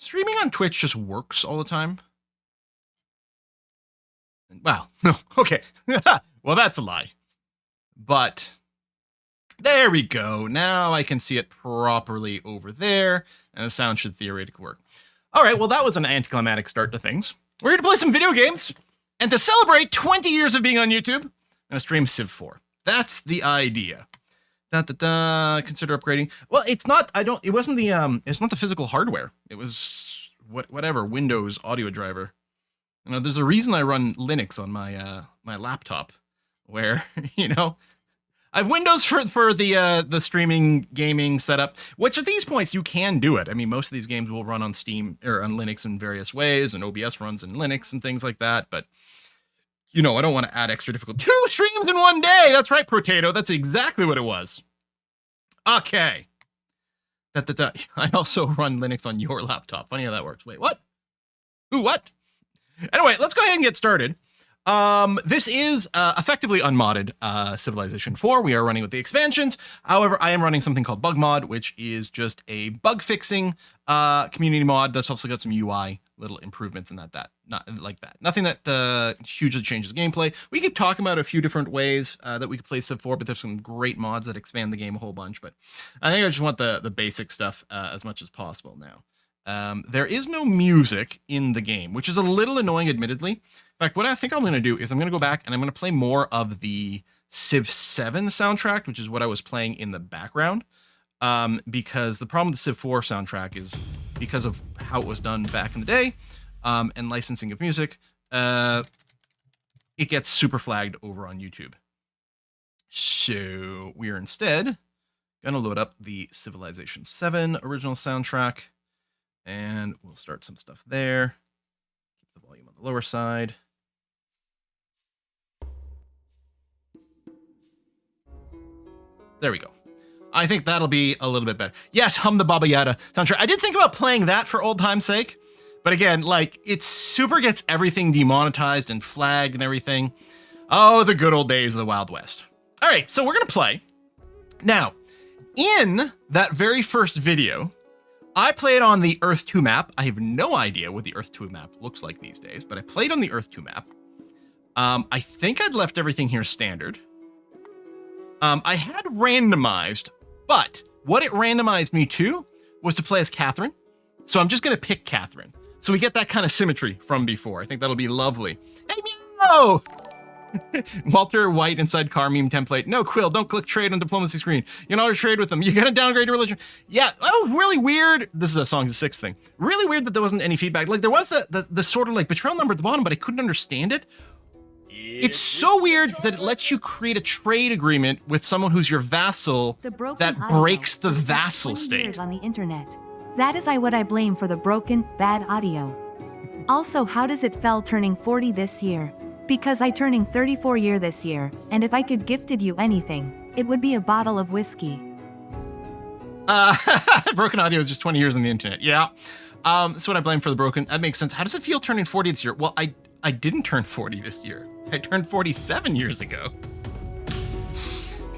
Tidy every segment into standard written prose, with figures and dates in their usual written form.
streaming on Twitch just works all the time? Wow. No. Okay. Well, that's a lie. But there we go. Now I can see it properly over there, and the sound should theoretically work. All right. Well, that was an anticlimactic start to things. We're here to play some video games, and to celebrate 20 years of being on YouTube, I'm gonna stream Civ 4. That's the idea. Consider upgrading. Well, it's not. It wasn't the. It's not the physical hardware. It was whatever Windows audio driver. You know, there's a reason I run Linux on my my laptop, where I have Windows for the streaming gaming setup, which at these points you can do it. I mean, most of these games will run on Steam or on Linux in various ways, and OBS runs in Linux and things like that. But I don't want to add extra difficulty. 2 streams in one day. That's right, Potato. That's exactly what it was. Okay. I also run Linux on your laptop. Funny how that works. Wait, what? Ooh, what? Anyway, let's go ahead and get started. This is effectively unmodded Civilization 4. We are running with the expansions. However, I am running something called Bug Mod, which is just a bug fixing community mod that's also got some UI little improvements in that. Not like that. Nothing that hugely changes the gameplay. We could talk about a few different ways that we could play Civ 4, but there's some great mods that expand the game a whole bunch. But I think I just want the basic stuff as much as possible now. There is no music in the game, which is a little annoying, admittedly. In fact, what I think I'm going to do is I'm going to go back and I'm going to play more of the Civ 7 soundtrack, which is what I was playing in the background. Because the problem with the Civ 4 soundtrack is because of how it was done back in the day, and licensing of music, it gets super flagged over on YouTube. So we are instead going to load up the Civilization 7 original soundtrack. And we'll start some stuff there. Keep the volume on the lower side. There we go. I think that'll be a little bit better. Yes, Hum the Baba Yaga soundtrack. I did think about playing that for old time's sake. But again, it super gets everything demonetized and flagged and everything. Oh, the good old days of the Wild West. All right, so we're going to play. Now, in that very first video, I played on the Earth 2 map. I have no idea what the Earth 2 map looks like these days, but I played on the Earth 2 map. I think I'd left everything here standard. I had randomized, but what it randomized me to was to play as Catherine. So I'm just going to pick Catherine. So we get that kind of symmetry from before. I think that'll be lovely. Hey, meow! Walter White inside car meme template. No, Quill, don't click trade on diplomacy screen. You know how to trade with them. You're going to downgrade your religion. Yeah, that was really weird. This is a Songs of Six thing. Really weird that there wasn't any feedback. Like, there was the sort of betrayal number at the bottom, but I couldn't understand it. It's so weird that it lets you create a trade agreement with someone who's your vassal that breaks the vassal state. On the internet. That is what I blame for the broken, bad audio. Also, how does it fell turning 40 this year? Because I turning 34 year this year, and if I could gifted you anything, it would be a bottle of whiskey. Broken audio is just 20 years on the internet. Yeah. That's what I blame for the broken. That makes sense. How does it feel turning 40 this year? Well, I didn't turn 40 this year. I turned 47 years ago.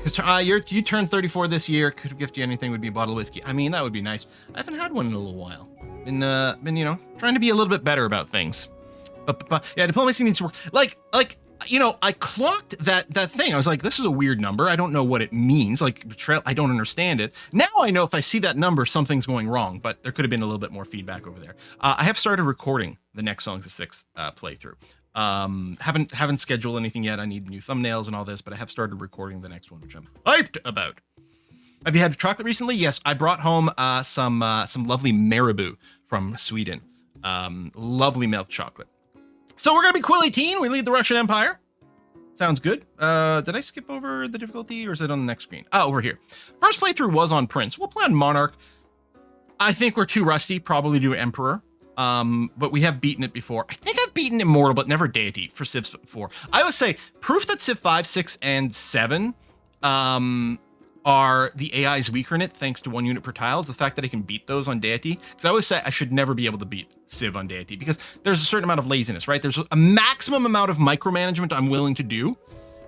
Because you turned 34 this year. Could gift you anything would be a bottle of whiskey. I mean, that would be nice. I haven't had one in a little while. Been trying to be a little bit better about things. But yeah, diplomacy needs to work. I clocked that thing. I was like, this is a weird number. I don't know what it means. Like, betrayal, I don't understand it. Now I know if I see that number, something's going wrong, but there could have been a little bit more feedback over there. I have started recording the next Songs of Six playthrough. Haven't scheduled anything yet. I need new thumbnails and all this, but I have started recording the next one, which I'm hyped about. Have you had chocolate recently? Yes, I brought home some lovely marabou from Sweden. Lovely milk chocolate. So we're going to be Quill 18. We lead the Russian Empire. Sounds good. Did I skip over the difficulty or is it on the next screen? Oh, over here. First playthrough was on Prince. We'll play on Monarch. I think we're too rusty. Probably do Emperor. But we have beaten it before. I think I've beaten Immortal, but never Deity for Civ 4. I would say proof that Civ 5, 6, and 7 are the AI's weaker in it, thanks to 1 unit per tile, is the fact that I can beat those on Deity. Because I always say I should never be able to beat Civ on Deity, because there's a certain amount of laziness, right? There's a maximum amount of micromanagement I'm willing to do.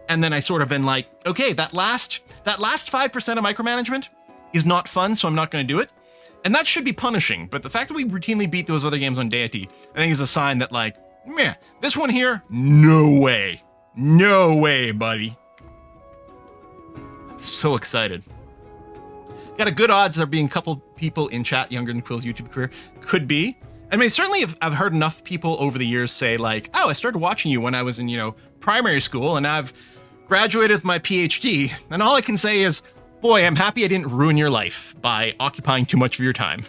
And then I sort of been like, okay, that last 5% of micromanagement is not fun, so I'm not going to do it. And that should be punishing, but the fact that we routinely beat those other games on deity, I think is a sign that, like, meh, this one here, no way. No way, buddy. I'm so excited. Got a good odds there being a couple people in chat younger than Quill's YouTube career. Could be. I mean, certainly I've heard enough people over the years say, like, oh, I started watching you when I was in, you know, primary school, and I've graduated with my PhD. And all I can say is, boy, I'm happy I didn't ruin your life by occupying too much of your time.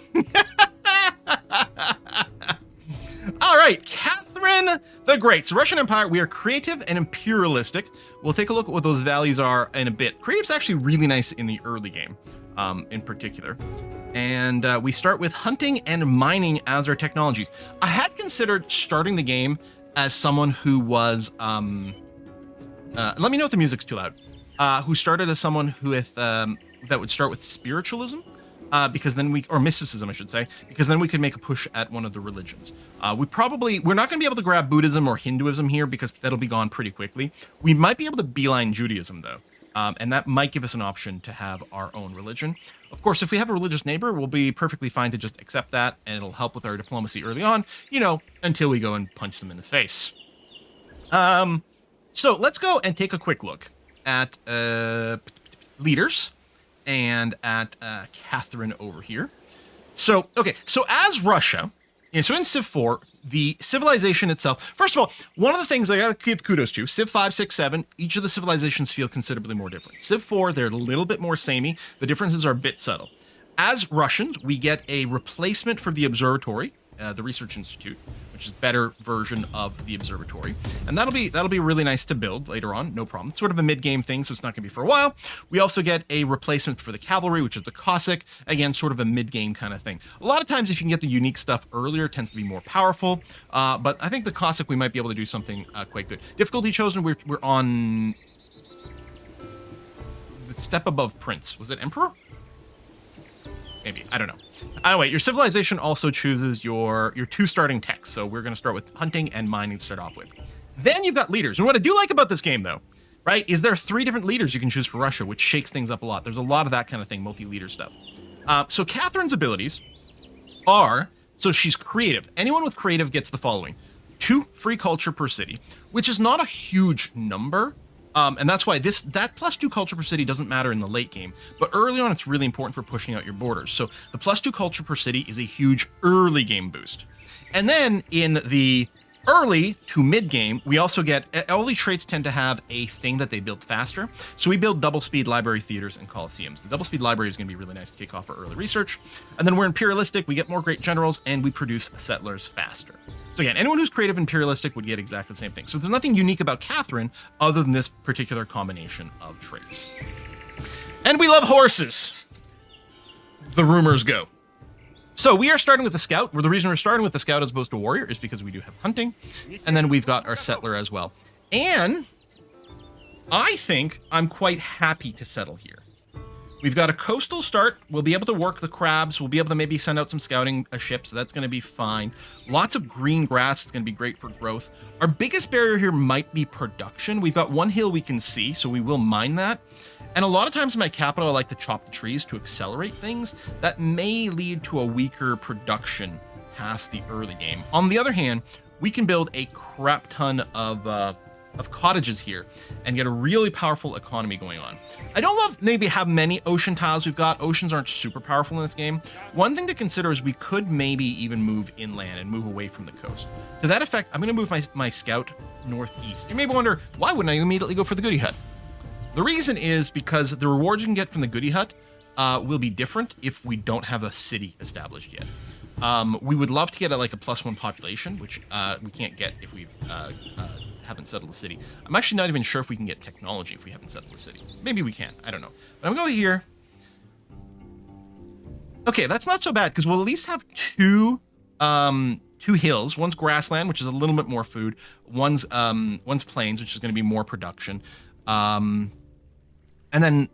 All right, Catherine the Great. So Russian Empire, we are creative and imperialistic. We'll take a look at what those values are in a bit. Creative's actually really nice in the early game, in particular. And we start with hunting and mining as our technologies. I had considered starting the game as someone who was, let me know if the music's too loud, who started as someone who with, that would start with spiritualism, because then or mysticism, I should say, because then we could make a push at one of the religions. We're not going to be able to grab Buddhism or Hinduism here because that'll be gone pretty quickly. We might be able to beeline Judaism though. And that might give us an option to have our own religion. Of course, if we have a religious neighbor, we'll be perfectly fine to just accept that, and it'll help with our diplomacy early on, you know, until we go and punch them in the face. So let's go and take a quick look at leaders and at Catherine over here. So, okay, so as Russia, so in Civ 4, the civilization itself, first of all, one of the things I gotta give kudos to, Civ 5, 6, 7, each of the civilizations feel considerably more different. Civ 4, they're a little bit more samey. The differences are a bit subtle. As Russians, we get a replacement for the observatory, the Research Institute, which is a better version of the observatory. And that'll be really nice to build later on, no problem. It's sort of a mid-game thing, so it's not gonna be for a while. We also get a replacement for the cavalry, which is the Cossack. Again, sort of a mid-game kind of thing. A lot of times, if you can get the unique stuff earlier, it tends to be more powerful. But I think the Cossack, we might be able to do something quite good. Difficulty chosen, we're on the step above Prince. Was it Emperor? Maybe, I don't know. Anyway, your civilization also chooses your two starting techs. So we're going to start with hunting and mining to start off with. Then you've got leaders. And what I do like about this game, though, right, is there are 3 different leaders you can choose for Russia, which shakes things up a lot. There's a lot of that kind of thing, multi-leader stuff. So Catherine's abilities are, so she's creative. Anyone with creative gets the following: 2 free culture per city, which is not a huge number. And that's why that +2 culture per city doesn't matter in the late game, but early on it's really important for pushing out your borders. So the +2 culture per city is a huge early game boost. And then in the early to mid game, we also get, all these traits tend to have a thing that they build faster. So we build double speed library theaters and coliseums. The double speed library is going to be really nice to kick off our early research. And then we're imperialistic, we get more great generals, and we produce settlers faster. So again, anyone who's creative and imperialistic would get exactly the same thing. So there's nothing unique about Catherine other than this particular combination of traits. And we love horses, the rumors go. So we are starting with the scout. The reason we're starting with the scout as opposed to warrior is because we do have hunting. And then we've got our settler as well. And I think I'm quite happy to settle here. We've got a coastal start. We'll be able to work the crabs. We'll be able to maybe send out some scouting ships. So that's going to be fine. Lots of green grass. It's going to be great for growth. Our biggest barrier here might be production. We've got one hill we can see, so we will mine that. And a lot of times in my capital, I like to chop the trees to accelerate things. That may lead to a weaker production past the early game. On the other hand, we can build a crap ton of cottages here and get a really powerful economy going on. I don't love maybe how many ocean tiles we've got. Oceans aren't super powerful in this game. One thing to consider is we could maybe even move inland and move away from the coast. To that effect, I'm going to move my scout northeast. You may wonder, why wouldn't I immediately go for the goody hut? The reason is because the rewards you can get from the goody hut will be different if we don't have a city established yet. We would love to get like a +1 population, which we can't get if we haven't settled the city. I'm actually not even sure if we can get technology if we haven't settled the city. Maybe we can. I don't know. But I'm going to go here. Okay, that's not so bad because we'll at least have two hills. One's grassland, which is a little bit more food. One's plains, which is going to be more production. And then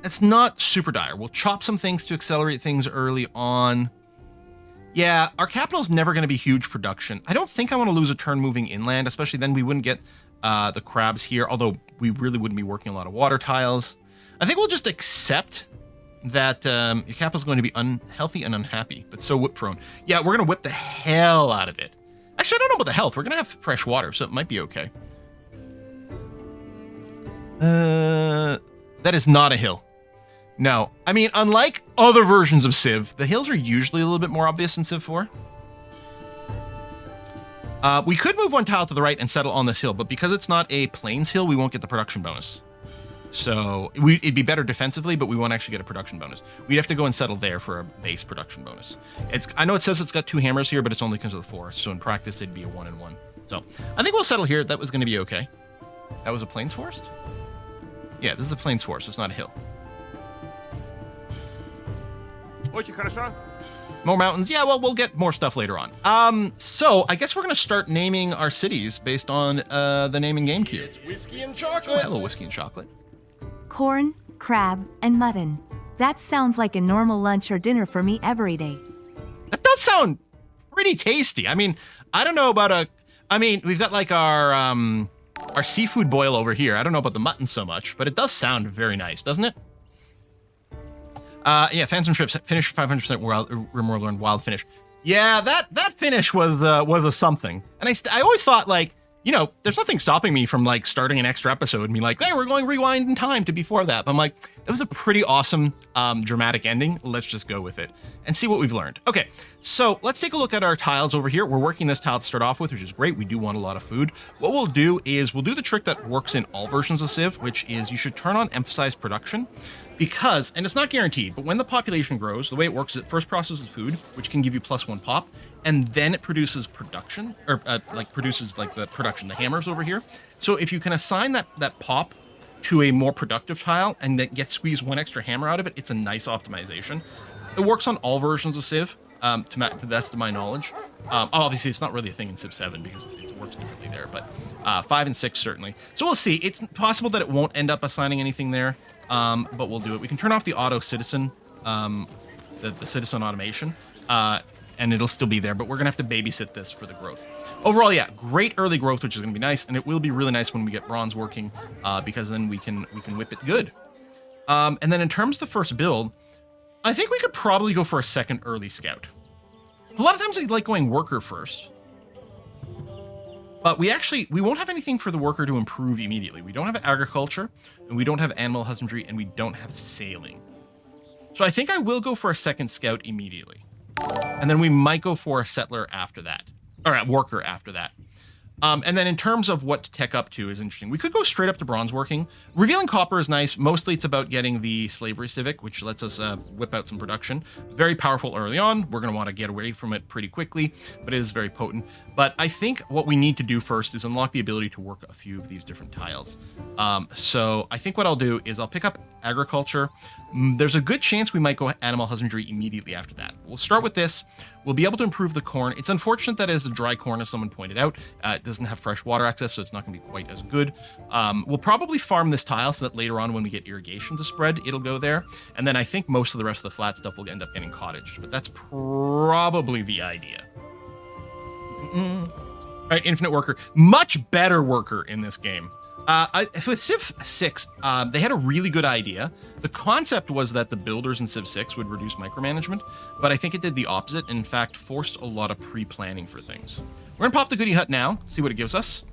it's not super dire. We'll chop some things to accelerate things early on. Yeah, our capital's never going to be huge production. I don't think I want to lose a turn moving inland, especially then we wouldn't get the crabs here, although we really wouldn't be working a lot of water tiles. I think we'll just accept that your capital's going to be unhealthy and unhappy, but so whip prone. Yeah, we're going to whip the hell out of it. Actually, I don't know about the health. We're going to have fresh water, so it might be okay. That is not a hill. No. I mean, unlike other versions of Civ, the hills are usually a little bit more obvious in Civ 4. We could move one tile to the right and settle on this hill, but because it's not a plains hill, we won't get the production bonus. So it'd be better defensively, but we won't actually get a production bonus. We'd have to go and settle there for a base production bonus. I know it says it's got 2 hammers here, but it's only because of the forest. So in practice, it'd be a 1 and 1. So I think we'll settle here. That was going to be okay. That was a plains forest? Yeah, this is a plains forest. It's not a hill. More mountains. Yeah, well, we'll get more stuff later on. So I guess we're going to start naming our cities based on the name in GameCube. It's whiskey and chocolate. Hello, whiskey and chocolate. Corn, crab, and mutton. That sounds like a normal lunch or dinner for me every day. That does sound pretty tasty. I mean, I don't know about we've got like our seafood boil over here. I don't know about the mutton so much, but it does sound very nice, doesn't it? Yeah, Phantom Strips finish 500% Rimworld and wild finish. Yeah, that finish was a something. And I always thought, like, you know, there's nothing stopping me from like starting an extra episode and be like, hey, we're going rewind in time to before that. But I'm like, that was a pretty awesome dramatic ending. Let's just go with it and see what we've learned. Okay, so let's take a look at our tiles over here. We're working this tile to start off with, which is great. We do want a lot of food. What we'll do is we'll do the trick that works in all versions of Civ, which is you should turn on emphasized production. Because, and it's not guaranteed, but when the population grows, the way it works is it first processes food, which can give you +1 pop, and then it produces production, or produces the production, the hammers over here. So if you can assign that pop to a more productive tile and then squeeze 1 extra hammer out of it, it's a nice optimization. It works on all versions of Civ, to the best of my knowledge. Obviously, it's not really a thing in Civ 7 because it works differently there, but 5 and 6 certainly. So we'll see. It's possible that it won't end up assigning anything there. But we'll do it. We can turn off the auto citizen, the citizen automation, and it'll still be there, but we're gonna have to babysit this for the growth. Overall, yeah, great early growth, which is gonna be nice, and it will be really nice when we get bronze working, because then we can whip it good. And then in terms of the first build, I think we could probably go for a second early scout. A lot of times I like going worker first. But we won't have anything for the worker to improve immediately. We don't have agriculture, and we don't have animal husbandry, and we don't have sailing. So I think I will go for a second scout immediately. And then we might go for a settler after that. Or a worker after that. And then in terms of what to tech up to is interesting. We could go straight up to bronze working. Revealing copper is nice. Mostly it's about getting the slavery civic, which lets us whip out some production. Very powerful early on. We're going to want to get away from it pretty quickly, but it is very potent. But I think what we need to do first is unlock the ability to work a few of these different tiles. So I think what I'll do is I'll pick up agriculture. There's a good chance we might go animal husbandry immediately after that. We'll start with this. We'll be able to improve the corn. It's unfortunate that it is a dry corn, as someone pointed out. It doesn't have fresh water access, so it's not going to be quite as good. We'll probably farm this tile so that later on when we get irrigation to spread, it'll go there. And then I think most of the rest of the flat stuff will end up getting cottaged, but that's probably the idea. All right, infinite worker. Much better worker in this game. With Civ 6, they had a really good idea. The concept was that the builders in Civ 6 would reduce micromanagement, but I think it did the opposite, and in fact forced a lot of pre-planning for things. We're gonna pop the goodie hut now, see what it gives us.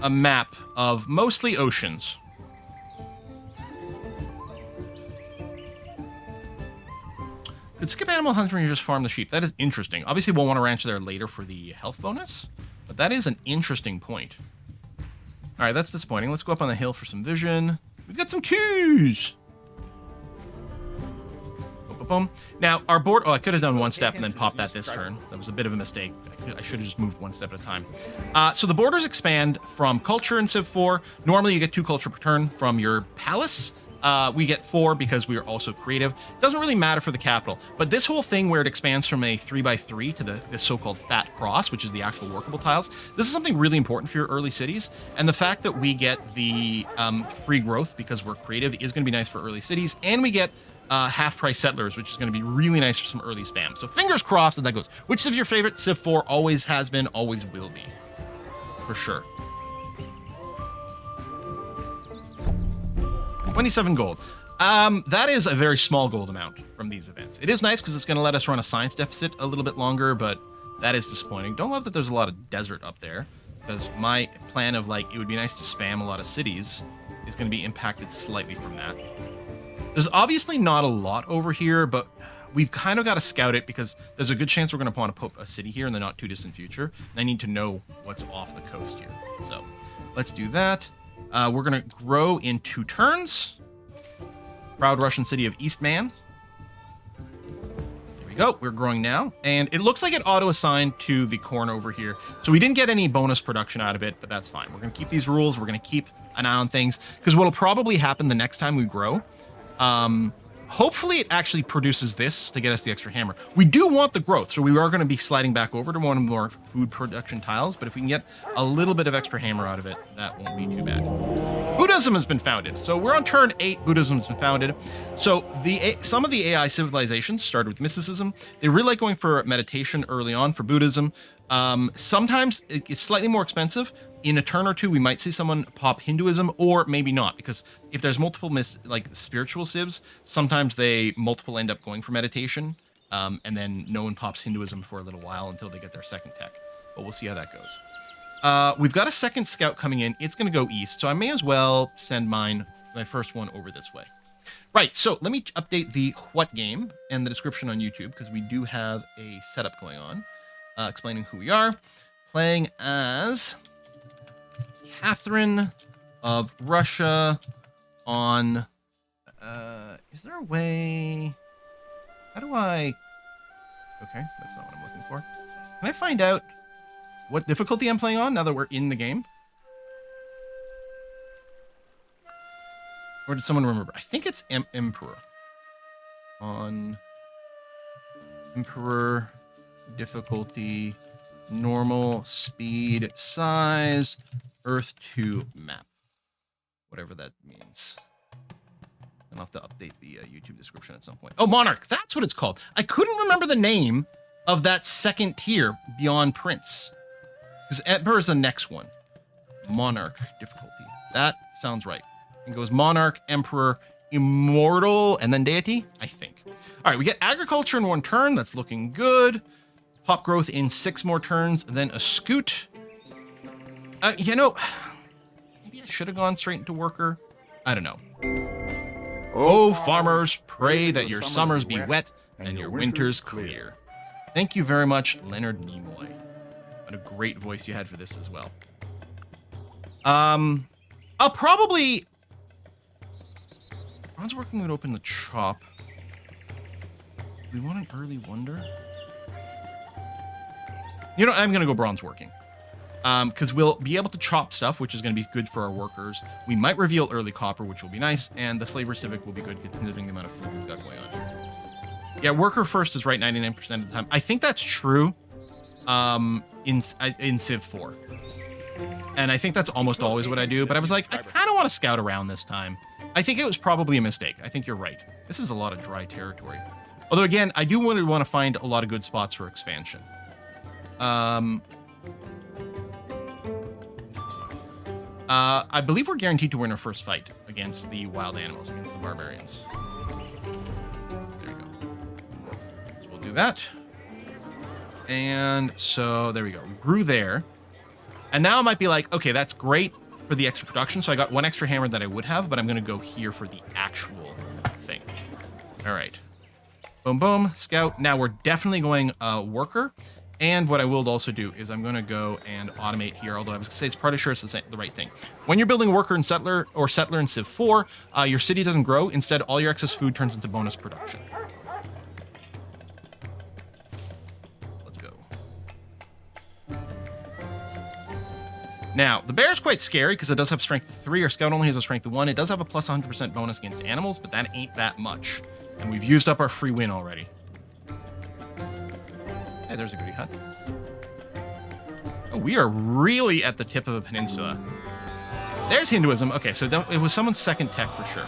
A map of mostly oceans. Could skip animal husbandry and just farm the sheep. That is interesting. Obviously we'll want to ranch there later for the health bonus, but that is an interesting point. All right, that's disappointing. Let's go up on the hill for some vision. We've got some cues. Boom, boom, boom. Now, our board... Oh, I could have done one step and then popped that this turn. That was a bit of a mistake. I should have just moved one step at a time. So the borders expand from culture in Civ 4. Normally, you get 2 culture per turn from your palace. We get 4 because we are also creative. Doesn't really matter for the capital, but this whole thing where it expands from a 3x3 to this so-called fat cross, which is the actual workable tiles, this is something really important for your early cities. And the fact that we get the free growth because we're creative is going to be nice for early cities, and we get half-price settlers, which is going to be really nice for some early spam. So fingers crossed that goes. Which Civ's your favorite? Civ 4 always has been, always will be, for sure. 27 gold. That is a very small gold amount from these events. It is nice because it's going to let us run a science deficit a little bit longer, but that is disappointing. Don't love that there's a lot of desert up there, because my plan of like, it would be nice to spam a lot of cities is going to be impacted slightly from that. There's obviously not a lot over here, but we've kind of got to scout it because there's a good chance we're going to want to put a city here in the not too distant future. And I need to know what's off the coast here. So let's do that. We're going to grow in 2 turns. Proud Russian city of Eastman. There we go. We're growing now. And it looks like it auto-assigned to the corn over here. So we didn't get any bonus production out of it, but that's fine. We're going to keep these rules. We're going to keep an eye on things. Because what will probably happen the next time we grow, hopefully it actually produces this to get us the extra hammer. We do want the growth, so we are going to be sliding back over to one of the more food production tiles, but if we can get a little bit of extra hammer out of it, that won't be too bad. Buddhism has been founded. So we're on turn 8, Buddhism has been founded. So some of the AI civilizations started with mysticism. They really like going for meditation early on for Buddhism. Sometimes it's slightly more expensive. In a turn or two, we might see someone pop Hinduism, or maybe not, because if there's multiple spiritual civs, sometimes they multiple end up going for meditation, and then no one pops Hinduism for a little while until they get their second tech. But we'll see how that goes. We've got a second scout coming in. It's going to go east, so I may as well send my first one over this way. Right, so let me update the what game and the description on YouTube, because we do have a setup going on, explaining who we are. Playing as Catherine of Russia on, is there a way, how do I, okay, that's not what I'm looking for. Can I find out what difficulty I'm playing on now that we're in the game? Or did someone remember? I think it's Emperor. On Emperor, difficulty, normal, speed, size, Earth 2 map. Whatever that means. I'll have to update the YouTube description at some point. Oh, Monarch, that's what it's called. I couldn't remember the name of that second tier beyond Prince. Because Emperor is the next one. Monarch difficulty. That sounds right. It goes Monarch, Emperor, Immortal, and then Deity, I think. All right, we get Agriculture in 1 turn. That's looking good. Pop Growth in 6 more turns, then a Scoot. You know, maybe I should have gone straight into Worker. I don't know. Oh, farmers, pray that your summers be wet and your winters clear. Thank you very much, Leonard Nimoy. What a great voice you had for this as well. I'll probably... Bronze Working would open the chop. Do we want an early wonder? You know, I'm going to go Bronze Working. Because we'll be able to chop stuff, which is going to be good for our workers. We might reveal early copper, which will be nice, and the Slaver Civic will be good considering the amount of food we've got going on here. Yeah, worker first is right 99% of the time. I think that's true in Civ 4. And I think that's almost always what I do, but I was like, I kind of want to scout around this time. I think it was probably a mistake. I think you're right. This is a lot of dry territory. Although, again, I do want to find a lot of good spots for expansion. I believe we're guaranteed to win our first fight against the wild animals, against the barbarians. There we go. So we'll do that. And so there we go. We grew there. And now I might be like, okay, that's great for the extra production. So I got 1 extra hammer that I would have, but I'm going to go here for the actual thing. All right. Boom, boom. Scout. Now we're definitely going worker. And what I will also do is I'm going to go and automate here, although I was going to say it's pretty sure it's the right thing. When you're building worker and settler, or settler in Civ 4, your city doesn't grow. Instead, all your excess food turns into bonus production. Let's go. Now, the bear is quite scary because it does have strength 3. Our scout only has a strength 1. It does have a plus 100% bonus against animals, but that ain't that much. And we've used up our free win already. Hey, there's a goody hut. Oh, we are really at the tip of the peninsula. There's Hinduism. Okay, so it was someone's second tech for sure.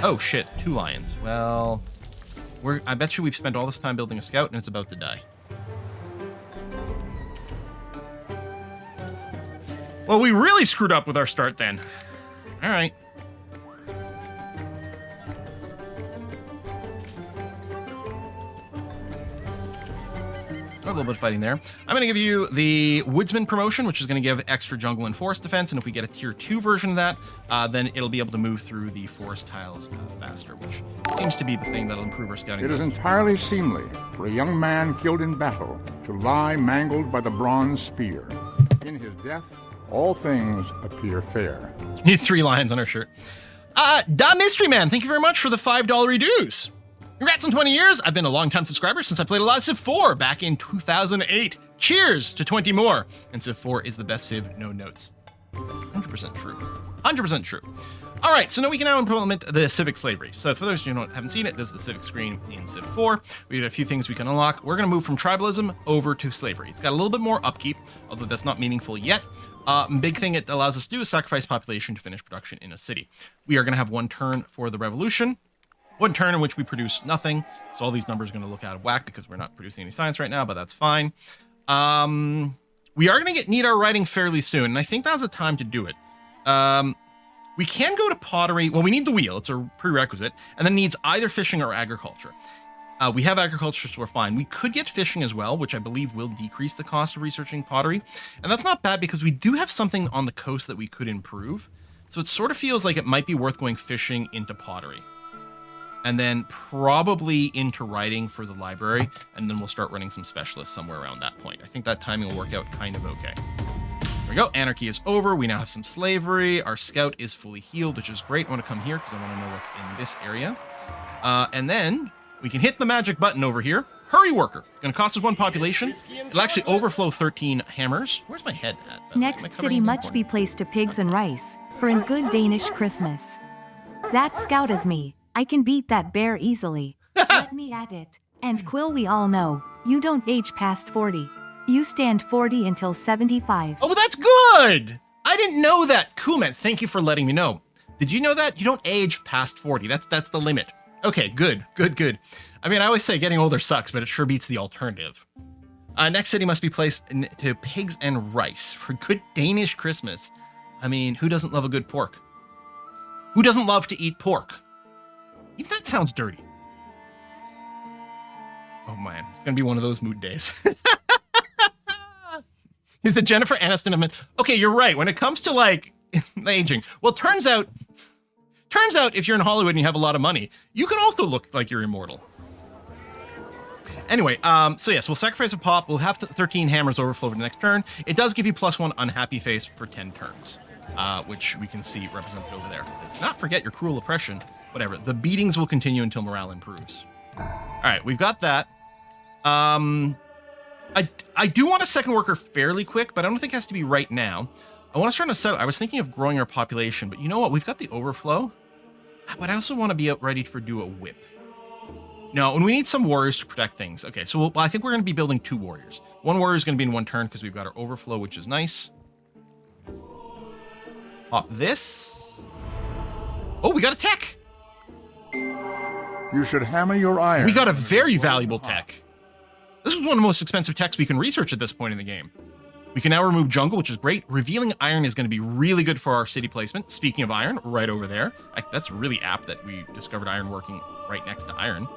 Oh, shit. 2 lions. Well, I bet you we've spent all this time building a scout, and it's about to die. Well, we really screwed up with our start then. All right. a little bit of fighting there. I'm going to give you the Woodsman promotion, which is going to give extra jungle and forest defense. And if we get a tier 2 version of that, then it'll be able to move through the forest tiles faster, which seems to be the thing that'll improve our scouting. It is entirely seemly for a young man killed in battle to lie mangled by the bronze spear. In his death, all things appear fair. Need 3 lions on our shirt. Da Mystery Man, thank you very much for the $5 reduce. Congrats on 20 years. I've been a long-time subscriber since I played a lot of Civ 4 back in 2008. Cheers to 20 more. And Civ 4 is the best Civ, no notes. 100% true. 100% true. All right, so now we can now implement the civic slavery. So for those of you who haven't seen it, this is the civic screen in Civ 4. We got a few things we can unlock. We're going to move from tribalism over to slavery. It's got a little bit more upkeep, although that's not meaningful yet. Big thing it allows us to do is sacrifice population to finish production in a city. We are going to have 1 turn for the revolution. 1 turn in which we produce nothing. So all these numbers are going to look out of whack because we're not producing any science right now, but that's fine. We are going to need our writing fairly soon, and I think now's the time to do it. We can go to pottery. Well, we need the wheel. It's a prerequisite. And then it needs either fishing or agriculture. We have agriculture, so we're fine. We could get fishing as well, which I believe will decrease the cost of researching pottery. And that's not bad because we do have something on the coast that we could improve. So it sort of feels like it might be worth going fishing into pottery. And then probably into writing for the library, and then we'll start running some specialists somewhere around that point. I think that timing will work out kind of okay. There we go. Anarchy is over. We now have some slavery. Our scout is fully healed, which is great. I want to come here because I want to know what's in this area. And then we can hit the magic button over here. Hurry worker. Going to cost us 1 population. It'll actually overflow 13 hammers. Where's my head at? Next city must be placed to pigs and rice, for in good Danish Christmas. That scout is me. I can beat that bear easily. Let me at it. And Quill, we all know, you don't age past 40. You stand 40 until 75. Oh, well, that's good. I didn't know that. Cool, man. Thank you for letting me know. Did you know that? You don't age past 40. That's the limit. Okay, good. I mean, I always say getting older sucks, but it sure beats the alternative. Next city must be placed to pigs and rice for good Danish Christmas. I mean, who doesn't love a good pork? Who doesn't love to eat pork? Even that sounds dirty. Oh man, it's gonna be one of those mood days. Is it Jennifer Aniston? Okay, you're right. When it comes to like aging, well, turns out if you're in Hollywood and you have a lot of money, you can also look like you're immortal. Anyway, so yes, we'll sacrifice a pop. We'll have 13 hammers overflow for the next turn. It does give you +1 unhappy face for 10 turns, which we can see represented over there. Do not forget your cruel oppression. Whatever. The beatings will continue until morale improves. All right, we've got that. I do want a second worker fairly quick, but I don't think it has to be right now. I want to start to settle. I was thinking of growing our population, but you know what? We've got the overflow, but I also want to be out ready for do a whip. No, and we need some warriors to protect things. Okay, so I think we're going to be building 2 warriors. 1 warrior is going to be in 1 turn because we've got our overflow, which is nice. Pop this. Oh, we got a tech. You should hammer your iron. We got a very valuable tech. This is one of the most expensive techs we can research at this point in the game. We can now remove jungle, which is great. Revealing iron is going to be really good for our city placement. Speaking of iron, right over there. That's really apt that we discovered iron working right next to iron.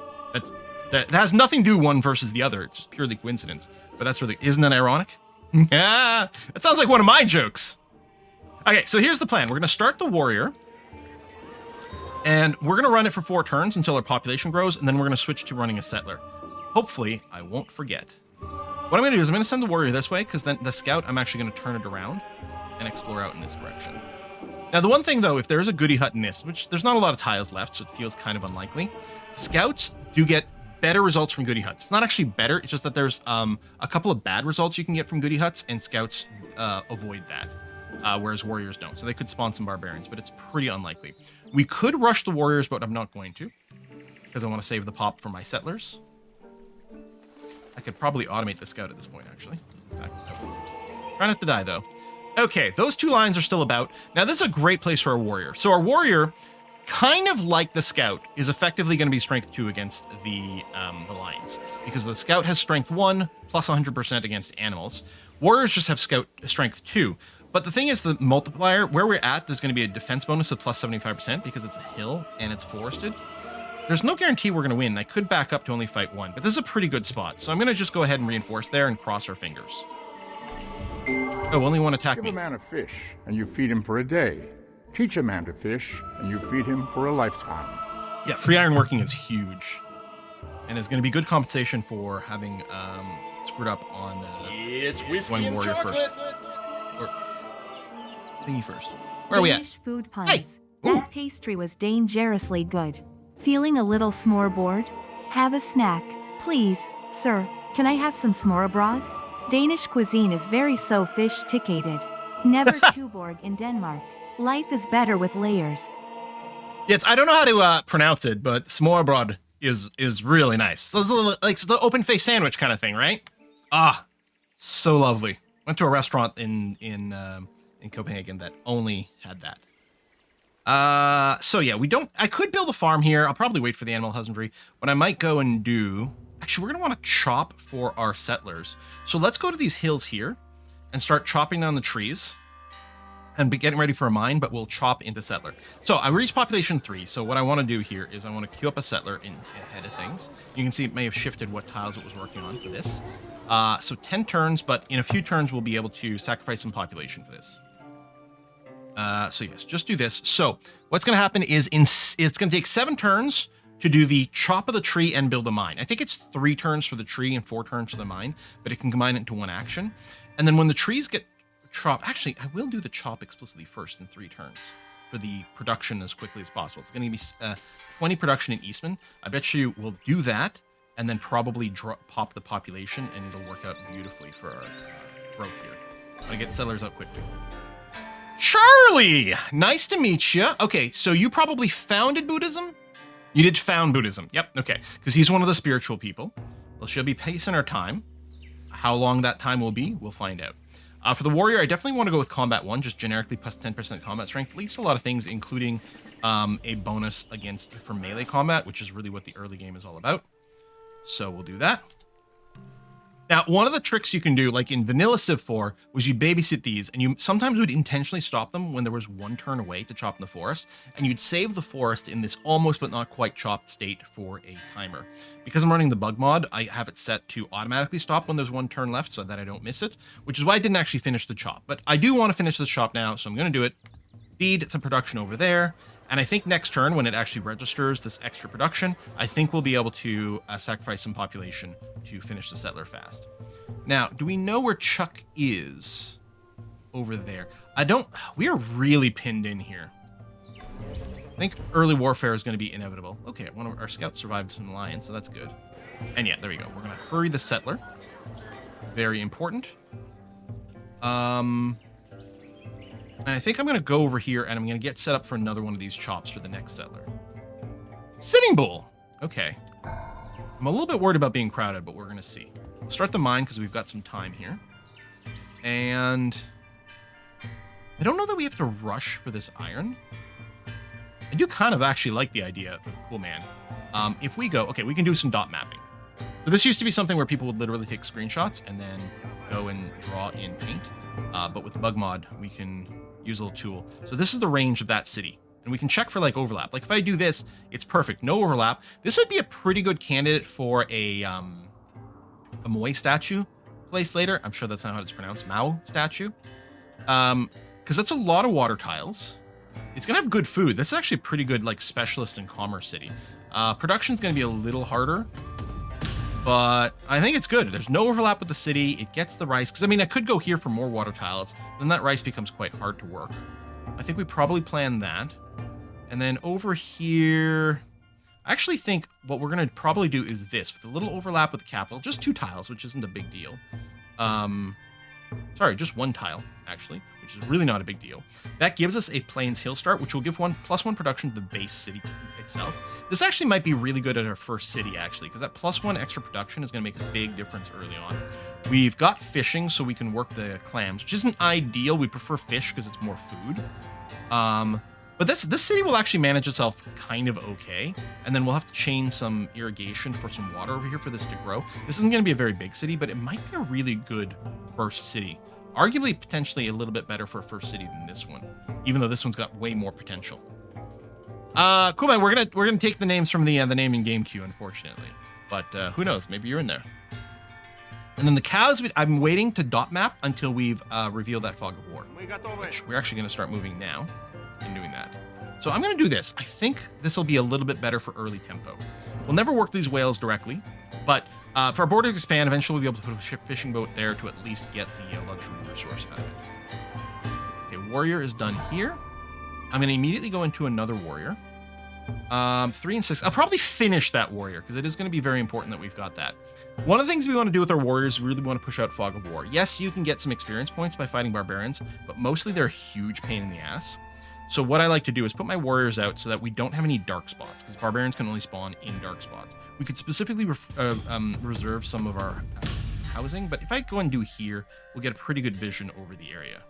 That has nothing to do one versus the other. It's just purely coincidence. But that's really, isn't that ironic? Yeah, that sounds like one of my jokes. Okay, so here's the plan. We're going to start the warrior. And we're going to run it for 4 turns until our population grows, and then we're going to switch to running a settler. Hopefully, I won't forget. What I'm going to do is I'm going to send the warrior this way, because then the scout, I'm actually going to turn it around and explore out in this direction. Now, the one thing, though, if there is a goody hut in this, which there's not a lot of tiles left, so it feels kind of unlikely, scouts do get better results from goody huts. It's not actually better, it's just that there's a couple of bad results you can get from goody huts, and scouts avoid that. Whereas warriors don't. So they could spawn some barbarians, but it's pretty unlikely. We could rush the warriors, but I'm not going to, because I want to save the pop for my settlers. I could probably automate the scout at this point, actually. Try not to die, though. Okay, those 2 lines are still about. Now, this is a great place for our warrior. So our warrior, kind of like the scout, is effectively going to be strength 2 against the lions, because the scout has strength 1 plus 100% against animals. Warriors just have scout strength 2. But the thing is, the multiplier, where we're at, there's going to be a defense bonus of plus 75% because it's a hill and it's forested. there's no guarantee we're going to win. I could back up to only fight one, but this is a pretty good spot. So I'm going to just go ahead and reinforce there and cross our fingers. Oh, only one attack Give me. a man a fish, and you feed him for a day. Teach a man to fish, and you feed him for a lifetime. Yeah, free iron working is huge. And it's going to be good compensation for having screwed up on It's whiskey one and warrior chocolate. first. Or thingy first. Where are we at? Danish food puns. Hey! Ooh. That pastry was dangerously good. Feeling a little s'more bored? Have a snack, please, sir. Can I have some s'more abroad? Danish cuisine is very sophisticated. Never Tuborg in Denmark. Life is better with layers. Yes, I don't know how to pronounce it, but smørrebrød is really nice. Those little, like the open face sandwich kind of thing, right? Ah, so lovely. Went to a restaurant in Copenhagen that only had that. So yeah, I could build a farm here. I'll probably wait for the animal husbandry. What I might go and do, actually, we're gonna want to chop for our settlers. So let's go to these hills here and start chopping down the trees and be getting ready for a mine, but we'll chop into settler. So I reached population 3. So what I want to do here is I want to queue up a settler in ahead of things. You can see it may have shifted what tiles it was working on for this. So 10 turns, but in a few turns, we'll be able to sacrifice some population for this. So yes, just do this. So what's going to happen is it's going to take 7 turns to do the chop of the tree and build a mine. I think it's 3 turns for the tree and 4 turns for the mine, but it can combine it into one action. And then when the trees get chopped, actually, I will do the chop explicitly first in 3 turns for the production as quickly as possible. It's going to be 20 production in Eastman. I bet you we'll do that and then probably pop the population, and it'll work out beautifully for our growth here. I'm going to get settlers out quickly. Charlie! Nice to meet you. Okay, so you probably founded Buddhism? You did found Buddhism. Yep, okay. Because he's one of the spiritual people. Well, she'll be pacing our time. How long that time will be, we'll find out. For the warrior, I definitely want to go with combat 1, just generically plus 10% combat strength. Leads to a lot of things, including a bonus for melee combat, which is really what the early game is all about. So we'll do that. Now, one of the tricks you can do, like in Vanilla Civ 4, was you babysit these, and you sometimes would intentionally stop them when there was 1 turn away to chop in the forest, and you'd save the forest in this almost but not quite chopped state for a timer. Because I'm running the bug mod, I have it set to automatically stop when there's 1 turn left so that I don't miss it, which is why I didn't actually finish the chop. But I do want to finish this chop now, so I'm going to do it. Feed the production over there. And I think next turn, when it actually registers this extra production, I think we'll be able to sacrifice some population to finish the settler fast. Now, do we know where Chuck is? Over there. We are really pinned in here. I think early warfare is going to be inevitable. Okay, one of our scouts survived an alliance, so that's good. And yeah, there we go. We're going to hurry the settler. Very important. And I think I'm going to go over here and I'm going to get set up for another one of these chops for the next settler. Sitting Bull. Okay. I'm a little bit worried about being crowded, but we're going to see. We'll start the mine because we've got some time here. And I don't know that we have to rush for this iron. I do kind of actually like the idea of Cool Man. If we go, okay, we can do some dot mapping. So this used to be something where people would literally take screenshots and then go and draw in paint. But with the bug mod, we can use a little tool. So this is the range of that city. And we can check for like overlap. Like if I do this, it's perfect. No overlap. This would be a pretty good candidate for a Moai statue placed later. I'm sure that's not how it's pronounced. Mao statue. Because that's a lot of water tiles. It's going to have good food. This is actually a pretty good like specialist in commerce city. Production's going to be a little harder. But I think it's good. There's no overlap with the city. It gets the rice. Because, I mean, I could go here for more water tiles. Then that rice becomes quite hard to work. I think we probably plan that. And then over here... I actually think what we're going to probably do is this. With a little overlap with the capital. Just 2 tiles, which isn't a big deal. Sorry, just 1 tile, actually. Which is really not a big deal. That gives us a Plains Hill start, which will give +1 production to the base city itself. This actually might be really good at our first city, actually, because that +1 extra production is going to make a big difference early on. We've got fishing, so we can work the clams, which isn't ideal. We prefer fish because it's more food. But this city will actually manage itself kind of okay. And then we'll have to chain some irrigation for some water over here for this to grow. This isn't going to be a very big city, but it might be a really good first city. Arguably, potentially a little bit better for a first city than this one, even though this one's got way more potential. Cool, man. We're gonna take the names from the naming game queue, unfortunately. But who knows? Maybe you're in there. And then the cows, I'm waiting to dot map until we've revealed that fog of war. Which we're actually going to start moving now and doing that. So I'm going to do this. I think this will be a little bit better for early tempo. We'll never work these whales directly, but for our border to expand, eventually we'll be able to put a fishing boat there to at least get the luxury resource out of it. Okay, warrior is done here. I'm going to immediately go into another warrior. 3 and 6. I'll probably finish that warrior because it is going to be very important that we've got that. One of the things we want to do with our warriors, we really want to push out Fog of War. Yes, you can get some experience points by fighting barbarians, but mostly they're a huge pain in the ass. So what I like to do is put my warriors out so that we don't have any dark spots, because barbarians can only spawn in dark spots. We could specifically reserve some of our housing, but if I go and do here, we'll get a pretty good vision over the area.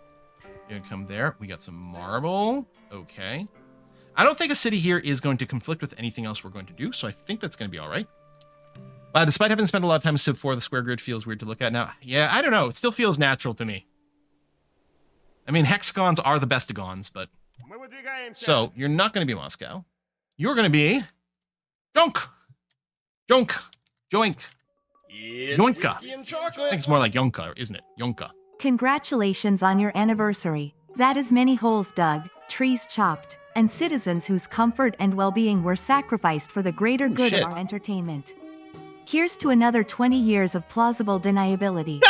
You're gonna come there. We got some marble. Okay. I don't think a city here is going to conflict with anything else we're going to do, so I think that's going to be all right. Despite having spent a lot of time in Civ 4, the square grid feels weird to look at now. Yeah, I don't know. It still feels natural to me. I mean, hexagons are the bestagons, but... So, you're not going to be Moscow. You're going to be... Jonk! Jonk! Joink! Yoinka! I think it's more like Yonka, isn't it? Yonka. Congratulations on your anniversary. That is many holes dug, trees chopped, and citizens whose comfort and well-being were sacrificed for the greater good shit. of our entertainment. Here's to another 20 years of plausible deniability.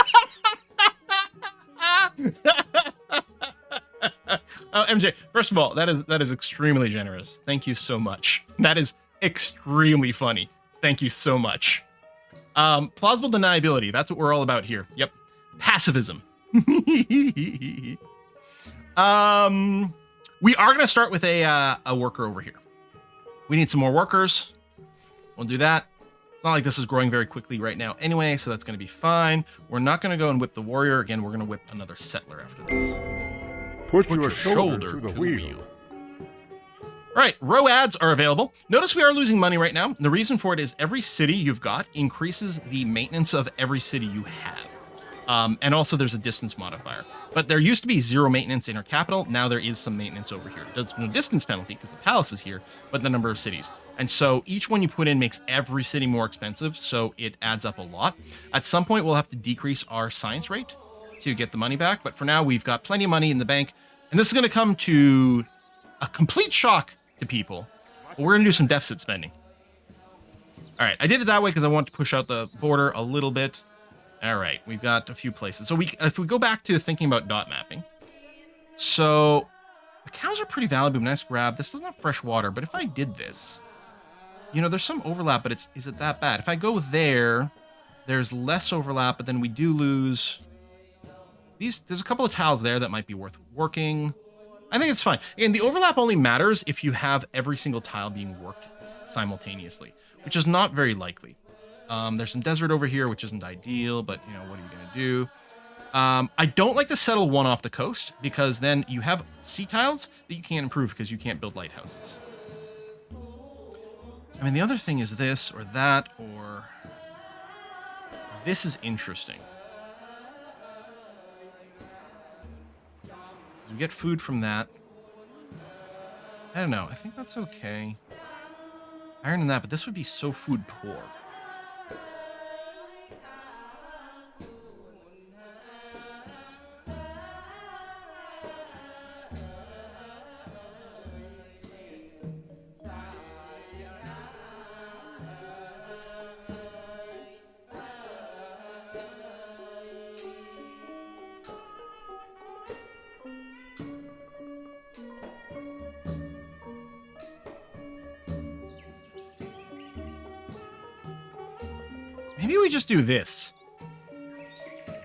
Oh, MJ, first of all, that is extremely generous. Thank you so much. That is extremely funny. Thank you so much. Plausible deniability. That's what we're all about here. Yep. Pacifism. We are going to start with a worker over here. We need some more workers. We'll do that. It's not like this is growing very quickly right now anyway, so that's going to be fine. We're not going to go and whip the warrior. Again, we're going to whip another settler after this. Put your shoulder to the wheel. All right, row ads are available. Notice we are losing money right now. The reason for it is every city you've got increases the maintenance of every city you have. And also there's a distance modifier. But there used to be 0 maintenance in our capital. Now there is some maintenance over here. There's no distance penalty because the palace is here, but the number of cities. And so each one you put in makes every city more expensive, so it adds up a lot. At some point, we'll have to decrease our science rate to get the money back. But for now, we've got plenty of money in the bank. And this is going to come to a complete shock to people. But we're going to do some deficit spending. All right, I did it that way because I want to push out the border a little bit. All right, we've got a few places. So if we go back to thinking about dot mapping. So the cows are pretty valuable. Nice grab. This doesn't have fresh water, but if I did this, you know, there's some overlap, but is it that bad? If I go there, there's less overlap, but then we do lose these. There's a couple of tiles there that might be worth working. I think it's fine. Again, the overlap only matters if you have every single tile being worked simultaneously, which is not very likely. There's some desert over here, which isn't ideal, but you know, what are you going to do? I don't like to settle one off the coast because then you have sea tiles that you can't improve because you can't build lighthouses. I mean, the other thing is this or that, or this is interesting. We get food from that. I don't know. I think that's okay. Iron in that, but this would be so food poor. Maybe we just do this.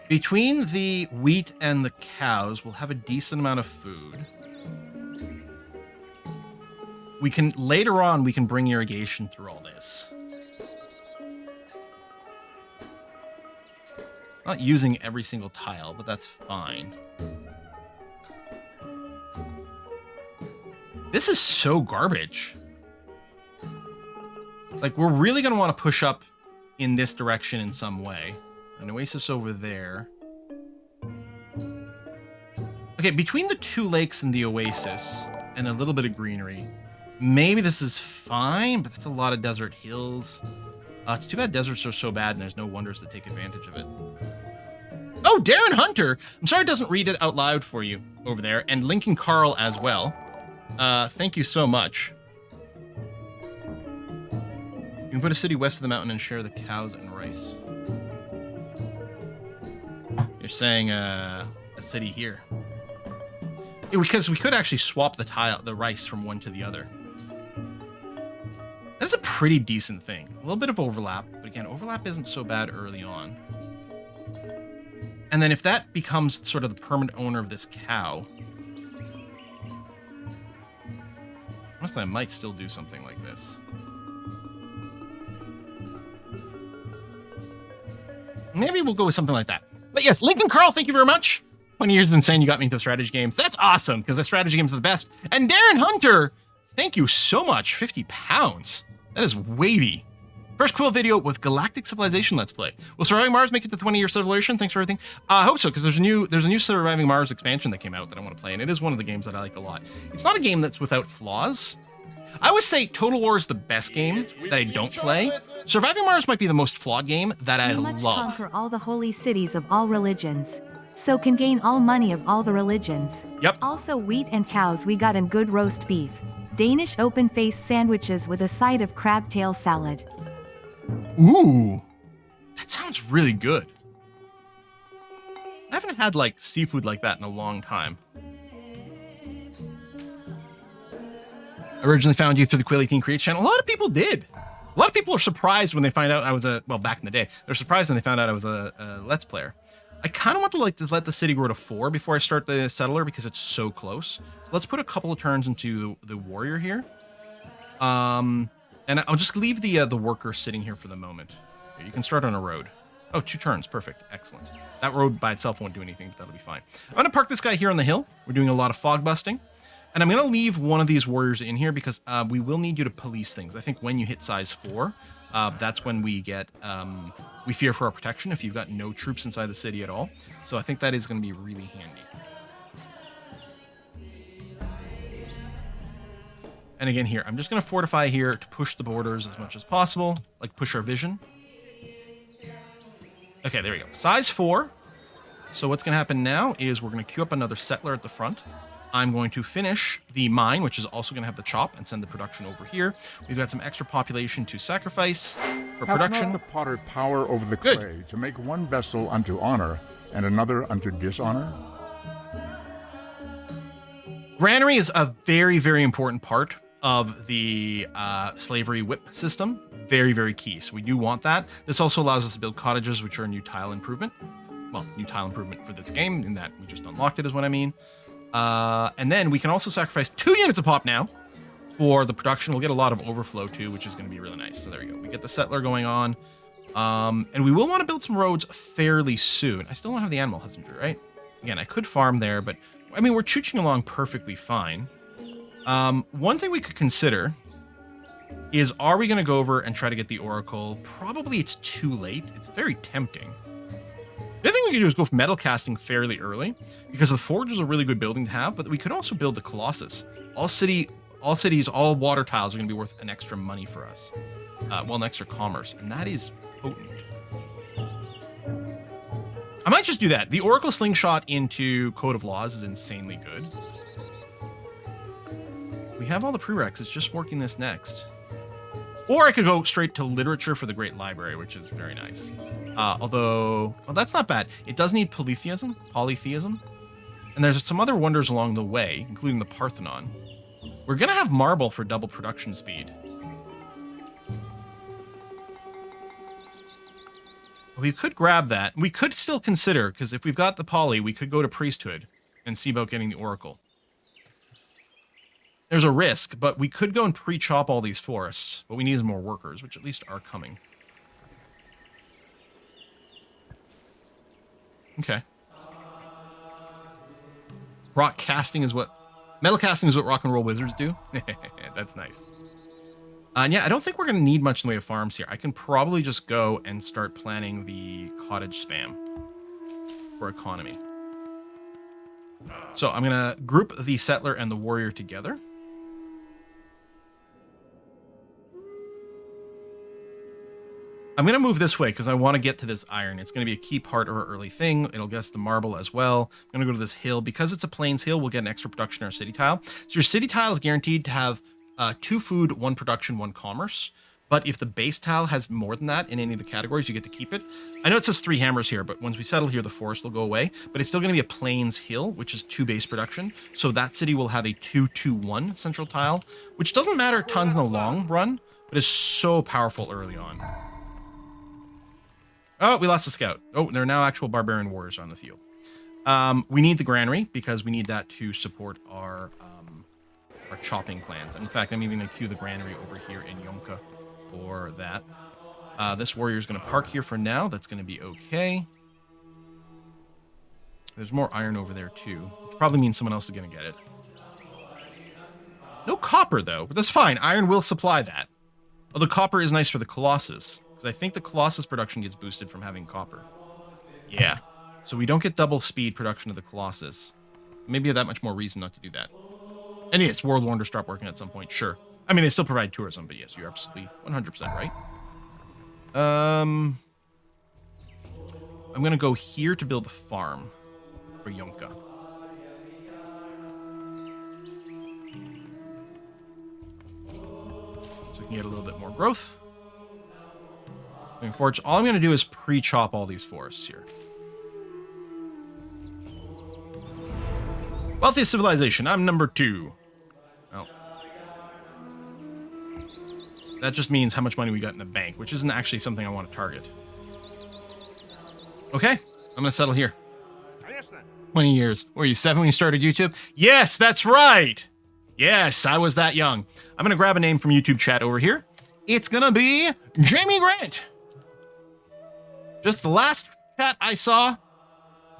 Between the wheat and the cows, we'll have a decent amount of food. We can, later on, we can bring irrigation through all this. Not using every single tile, but that's fine. This is so garbage. Like, we're really going to want to push up in this direction in some way. An oasis over there. Okay, between the 2 lakes and the oasis, and a little bit of greenery, Maybe this is fine, but that's a lot of desert hills. It's too bad deserts are so bad and there's no wonders to take advantage of it. Oh, Darren Hunter! I'm sorry it doesn't read it out loud for you over there. And Lincoln Carl as well. Thank you so much. You can put a city west of the mountain and share the cows and rice. You're saying a city here. Yeah, because we could actually swap the rice from one to the other. That's a pretty decent thing. A little bit of overlap, but again, overlap isn't so bad early on. And then if that becomes sort of the permanent owner of this cow, honestly, I might still do something like this. Maybe we'll go with something like that. But yes, Lincoln Carl, thank you very much. 20 years of insane, you got me into strategy games. That's awesome, because the strategy games are the best. And Darren Hunter, thank you so much. 50 pounds. That is weighty. First Quill video with Galactic Civilization Let's Play. Will Surviving Mars make it to 20-year Civilization? Thanks for everything. I hope so, because there's a new Surviving Mars expansion that came out that I want to play, and it is one of the games that I like a lot. It's not a game that's without flaws. I would say Total War is the best game that I don't play. Surviving Mars might be the most flawed game that I We must love. conquer all the holy cities of all religions, so can gain all money of all the religions. Yep. Also wheat and cows we got and good roast beef. Danish open-faced sandwiches with a side of crab tail salad. Ooh, that sounds really good. I haven't had like seafood like that in a long time. I originally found you through the Quill18 Creates channel. A lot of people did. A lot of people are surprised when they find out I was back in the day, they're surprised when they found out I was a Let's Player. I kind of want to let the city grow to 4 before I start the settler because it's so close. So let's put a couple of turns into the warrior here. And I'll just leave the worker sitting here for the moment. Here, you can start on a road. Oh, 2 turns. Perfect. Excellent. That road by itself won't do anything, but that'll be fine. I'm going to park this guy here on the hill. We're doing a lot of fog busting. And I'm going to leave one of these warriors in here because we will need you to police things. I think when you hit size 4, that's when we get... we fear for our protection if you've got no troops inside the city at all. So I think that is going to be really handy. And again here, I'm just going to fortify here to push the borders as much as possible, like push our vision. Okay, there we go. Size 4. So what's going to happen now is we're going to queue up another settler at the front. I'm going to finish the mine, which is also going to have the chop, and send the production over here. We've got some extra population to sacrifice for production. Hath not the potter power over the Good. clay to make one vessel unto honor and another unto dishonor? Granary is a very, very important part of the slavery whip system. Very, very key. So we do want that. This also allows us to build cottages, which are a new tile improvement. Well, new tile improvement for this game, in that we just unlocked it is what I mean. And then we can also sacrifice 2 units of pop now for the production. We'll get a lot of overflow too, which is going to be really nice. So there we go. We get the settler going on. And we will want to build some roads fairly soon. I still don't have the animal husbandry, right? Again, I could farm there, but I mean, we're chooching along perfectly fine. One thing we could consider is, are we going to go over and try to get the Oracle? Probably it's too late. It's very tempting. The other thing we can do is go for metal casting fairly early, because the Forge is a really good building to have, but we could also build the Colossus. All cities, all water tiles are going to be worth an extra money for us. Well, an extra commerce, and that is potent. I might just do that. The Oracle Slingshot into Code of Laws is insanely good. We have all the prereqs. It's just working this next. Or I could go straight to literature for the Great Library, which is very nice. Although, well, that's not bad. It does need polytheism. And there's some other wonders along the way, including the Parthenon. We're going to have marble for double production speed. We could grab that. We could still consider, because if we've got the poly, we could go to priesthood and see about getting the oracle. There's a risk, but we could go and pre-chop all these forests, but we need more workers, which at least are coming. Okay. Rock casting is what... Metal casting is what rock and roll wizards do. That's nice. And yeah, I don't think we're going to need much in the way of farms here. I can probably just go and start planning the cottage spam for economy. So I'm going to group the settler and the warrior together. I'm going to move this way because I want to get to this iron. It's going to be a key part of our early thing. It'll get us the marble as well. I'm going to go to this hill. Because it's a plains hill, we'll get an extra production in our city tile. So your city tile is guaranteed to have 2 food, 1 production, 1 commerce. But if the base tile has more than that in any of the categories, you get to keep it. I know it says 3 hammers here, but once we settle here, the forest will go away. But it's still going to be a plains hill, which is 2 base production. So that city will have a 2-2-1 central tile, which doesn't matter tons in the long run, but is so powerful early on. Oh, we lost a scout. Oh, there are now actual barbarian warriors on the field. We need the granary because we need that to support our chopping plans. And in fact, I'm even going to queue the granary over here in Yonka for that. This warrior is going to park here for now. That's going to be okay. There's more iron over there too, which probably means someone else is going to get it. No copper though, but that's fine. Iron will supply that. Although copper is nice for the Colossus. Because I think the Colossus production gets boosted from having copper. Yeah. So we don't get double speed production of the Colossus. Maybe that much more reason not to do that. And yes, World Wonders stop working at some point, sure. I mean, they still provide tourism, but yes, you're absolutely 100% right. I'm going to go here to build a farm for Yonka. So we can get a little bit more growth. Moving forward, all I'm going to do is pre-chop all these forests here. Wealthiest civilization. I'm number 2. Oh. That just means how much money we got in the bank, which isn't actually something I want to target. Okay, I'm going to settle here. 20 years. Were you 7 when you started YouTube? Yes, that's right. Yes, I was that young. I'm going to grab a name from YouTube chat over here. It's going to be Jamie Grant. Just the last chat I saw,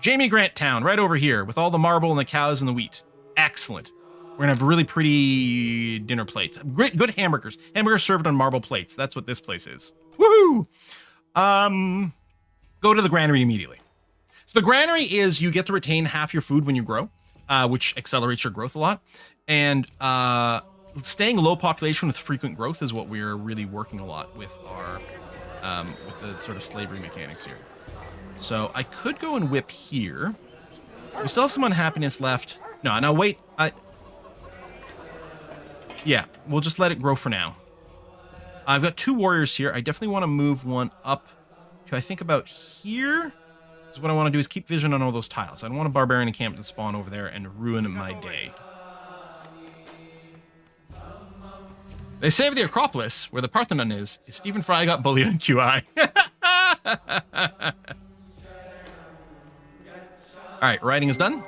Jamie Grant Town, right over here, with all the marble and the cows and the wheat. Excellent. We're going to have really pretty dinner plates. Great, good hamburgers. Hamburgers served on marble plates. That's what this place is. Woohoo! Go to the granary immediately. So the granary is you get to retain half your food when you grow, which accelerates your growth a lot. And staying low population with frequent growth is what we're really working a lot with our... with the sort of slavery mechanics here. So I could go and whip here. We still have some unhappiness left. No, now wait. Yeah, we'll just let it grow for now. I've got 2 warriors here. I definitely want to move one up to, I think, about here. So what I want to do is keep vision on all those tiles. I don't want a barbarian encampment to spawn over there and ruin my day. They say of the Acropolis, where the Parthenon is Stephen Fry got bullied on QI. All right, writing is done.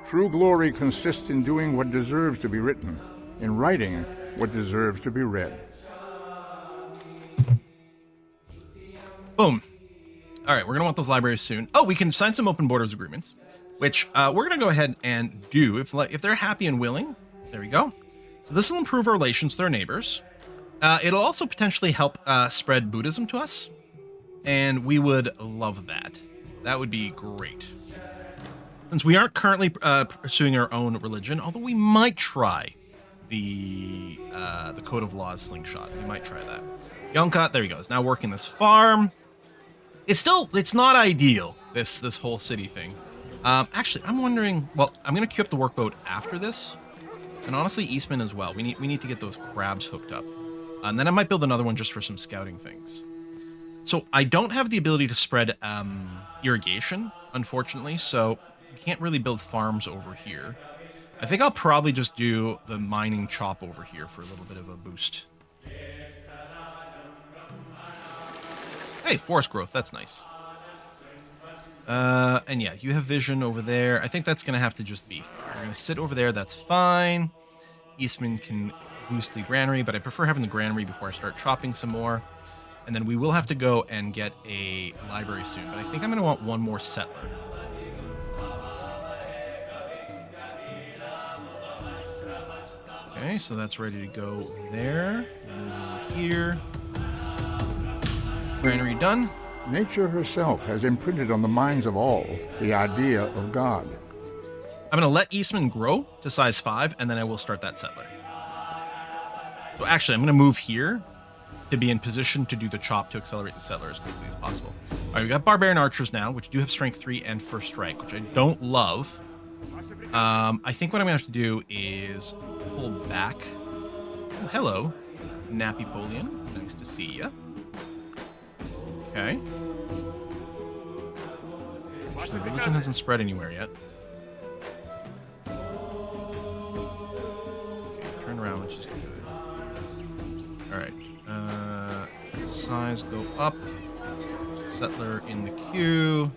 True glory consists in doing what deserves to be written, in writing what deserves to be read. Boom. All right, we're going to want those libraries soon. Oh, we can sign some open borders agreements, which we're going to go ahead and do if they're happy and willing. There we go. So this will improve our relations with our neighbors. It'll also potentially help spread Buddhism to us, and we would love that. That would be great. Since we aren't currently pursuing our own religion, although we might try the Code of Laws slingshot. We might try that. Yonka, there he goes. Now working this farm. It's not ideal, this whole city thing. Actually, I'm wondering, well, I'm going to queue up the workboat after this. And honestly, Eastman as well. We need to get those crabs hooked up. And then I might build another one just for some scouting things. So I don't have the ability to spread irrigation, unfortunately. So we can't really build farms over here. I think I'll probably just do the mining chop over here for a little bit of a boost. Hey, forest growth. That's nice. And yeah, you have vision over there. I think that's going to have to just be. We're going to sit over there. That's fine. Eastman can boost the granary, but I prefer having the granary before I start chopping some more. And then we will have to go and get a library soon. But I think I'm going to want one more settler. Okay, so that's ready to go there. Move here. Granary done. Nature herself has imprinted on the minds of all the idea of God. I'm going to let Eastman grow to size 5, and then I will start that settler. So actually, I'm going to move here to be in position to do the chop to accelerate the settler as quickly as possible. All right, we got barbarian archers now, which do have strength 3 and first strike, which I don't love. I think what I'm gonna have to do is pull back. Oh, hello, Napoleon. Nice to see you. Okay. The religion hasn't spread anywhere yet. Okay, turn around, let's just do it. Alright. Size go up. Settler in the queue.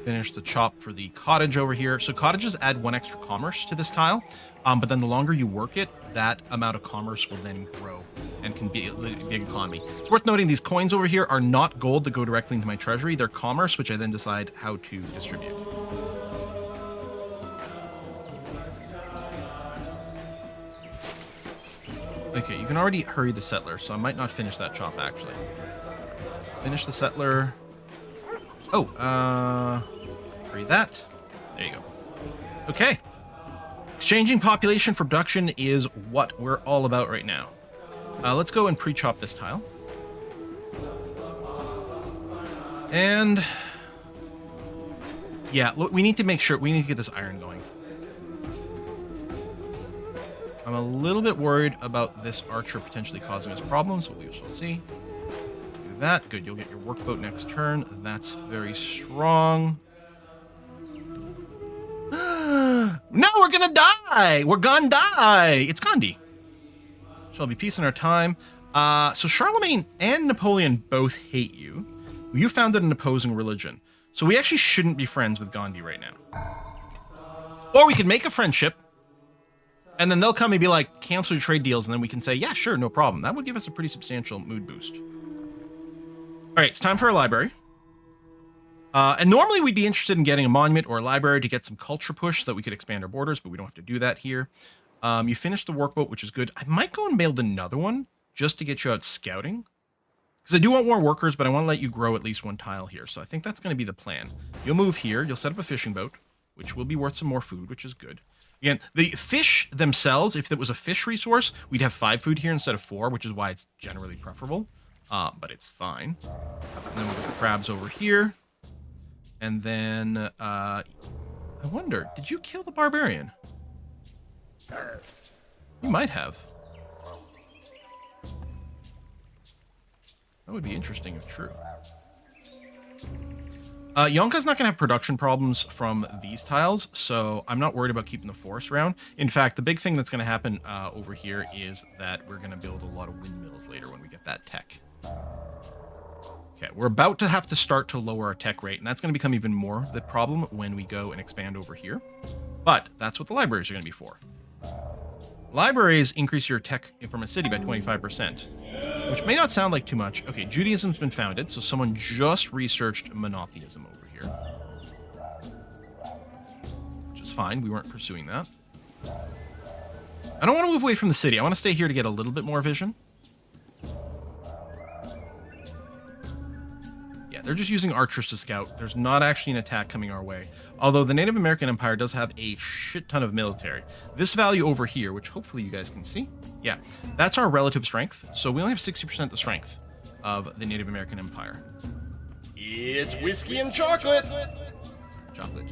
Finish the chop for the cottage over here. So cottages add 1 extra commerce to this tile, but then the longer you work it, that amount of commerce will then grow and can be a big economy. It's worth noting these coins over here are not gold that go directly into my treasury. They're commerce, which I then decide how to distribute. Okay, you can already hurry the settler, so I might not finish that chop actually. Finish the settler. Oh, hurry that. There you go. Okay. Exchanging population for production is what we're all about right now. Let's go and pre-chop this tile. And yeah, look, we need to make sure, we need to get this iron going. I'm a little bit worried about this archer potentially causing us problems, but we shall see. Do that. Good, you'll get your workboat next turn. That's very strong. No, we're gonna die! We're gonna die! It's Gandhi. Shall be peace in our time. So Charlemagne and Napoleon both hate you. You founded an opposing religion. So we actually shouldn't be friends with Gandhi right now. Or we could make a friendship, and then they'll come and be like, cancel your trade deals, and then we can say, yeah, sure, no problem. That would give us a pretty substantial mood boost. All right, it's time for a library. And normally we'd be interested in getting a monument or a library to get some culture push so that we could expand our borders, but we don't have to do that here. You finished the workboat, which is good. I might go and build another one just to get you out scouting. Because I do want more workers, but I want to let you grow at least 1 tile here. So I think that's going to be the plan. You'll move here. You'll set up a fishing boat, which will be worth some more food, which is good. Again, the fish themselves, if it was a fish resource, we'd have 5 food here instead of 4, which is why it's generally preferable. But it's fine. And then we'll get the crabs over here. And then, I wonder, did you kill the barbarian? You might have. That would be interesting if true. Yonka's not going to have production problems from these tiles, so I'm not worried about keeping the forest around. In fact, the big thing that's going to happen over here is that we're going to build a lot of windmills later when we get that tech. Okay, we're about to have to start to lower our tech rate, and that's going to become even more the problem when we go and expand over here. But that's what the libraries are going to be for. Libraries increase your tech from a city by 25%, which may not sound like too much. Okay, Judaism's been founded, so someone just researched monotheism over here. Which is fine, we weren't pursuing that. I don't want to move away from the city. I want to stay here to get a little bit more vision. They're just using archers to scout. There's not actually an attack coming our way. Although the Native American Empire does have a shit ton of military. This value over here, which hopefully you guys can see. Yeah, that's our relative strength. So we only have 60% the strength of the Native American Empire. It's whiskey and chocolate. Chocolate.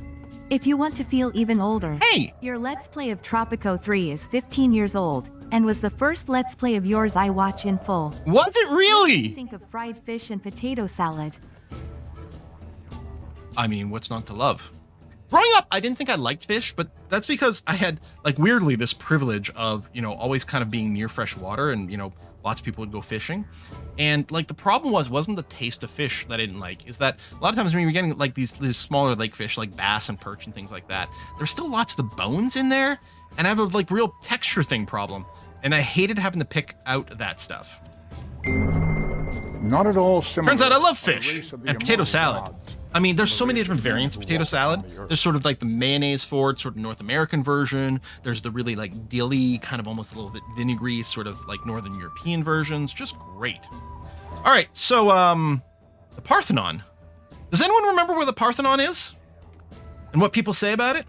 If you want to feel even older, hey! Your Let's Play of Tropico 3 is 15 years old, and was the first Let's Play of yours I watch in full. Was it really? Think of fried fish and potato salad. I mean, what's not to love? Growing up, I didn't think I liked fish, but that's because I had, like, weirdly, this privilege of, you know, always kind of being near fresh water, and, you know, lots of people would go fishing. And, like, the problem wasn't the taste of fish that I didn't like, is that a lot of times when you're getting, like, these smaller lake fish, like bass and perch and things like that, there's still lots of the bones in there, and I have a, like, real texture thing problem, and I hated having to pick out that stuff. Not at all similar. Turns out I love fish and potato salad. I mean, there's so many different variants of potato salad. There's sort of like the mayonnaise for it, sort of North American version. There's the really like dilly, kind of almost a little bit vinegary, sort of like Northern European versions. Just great. All right, so the Parthenon. Does anyone remember where the Parthenon is? And what people say about it?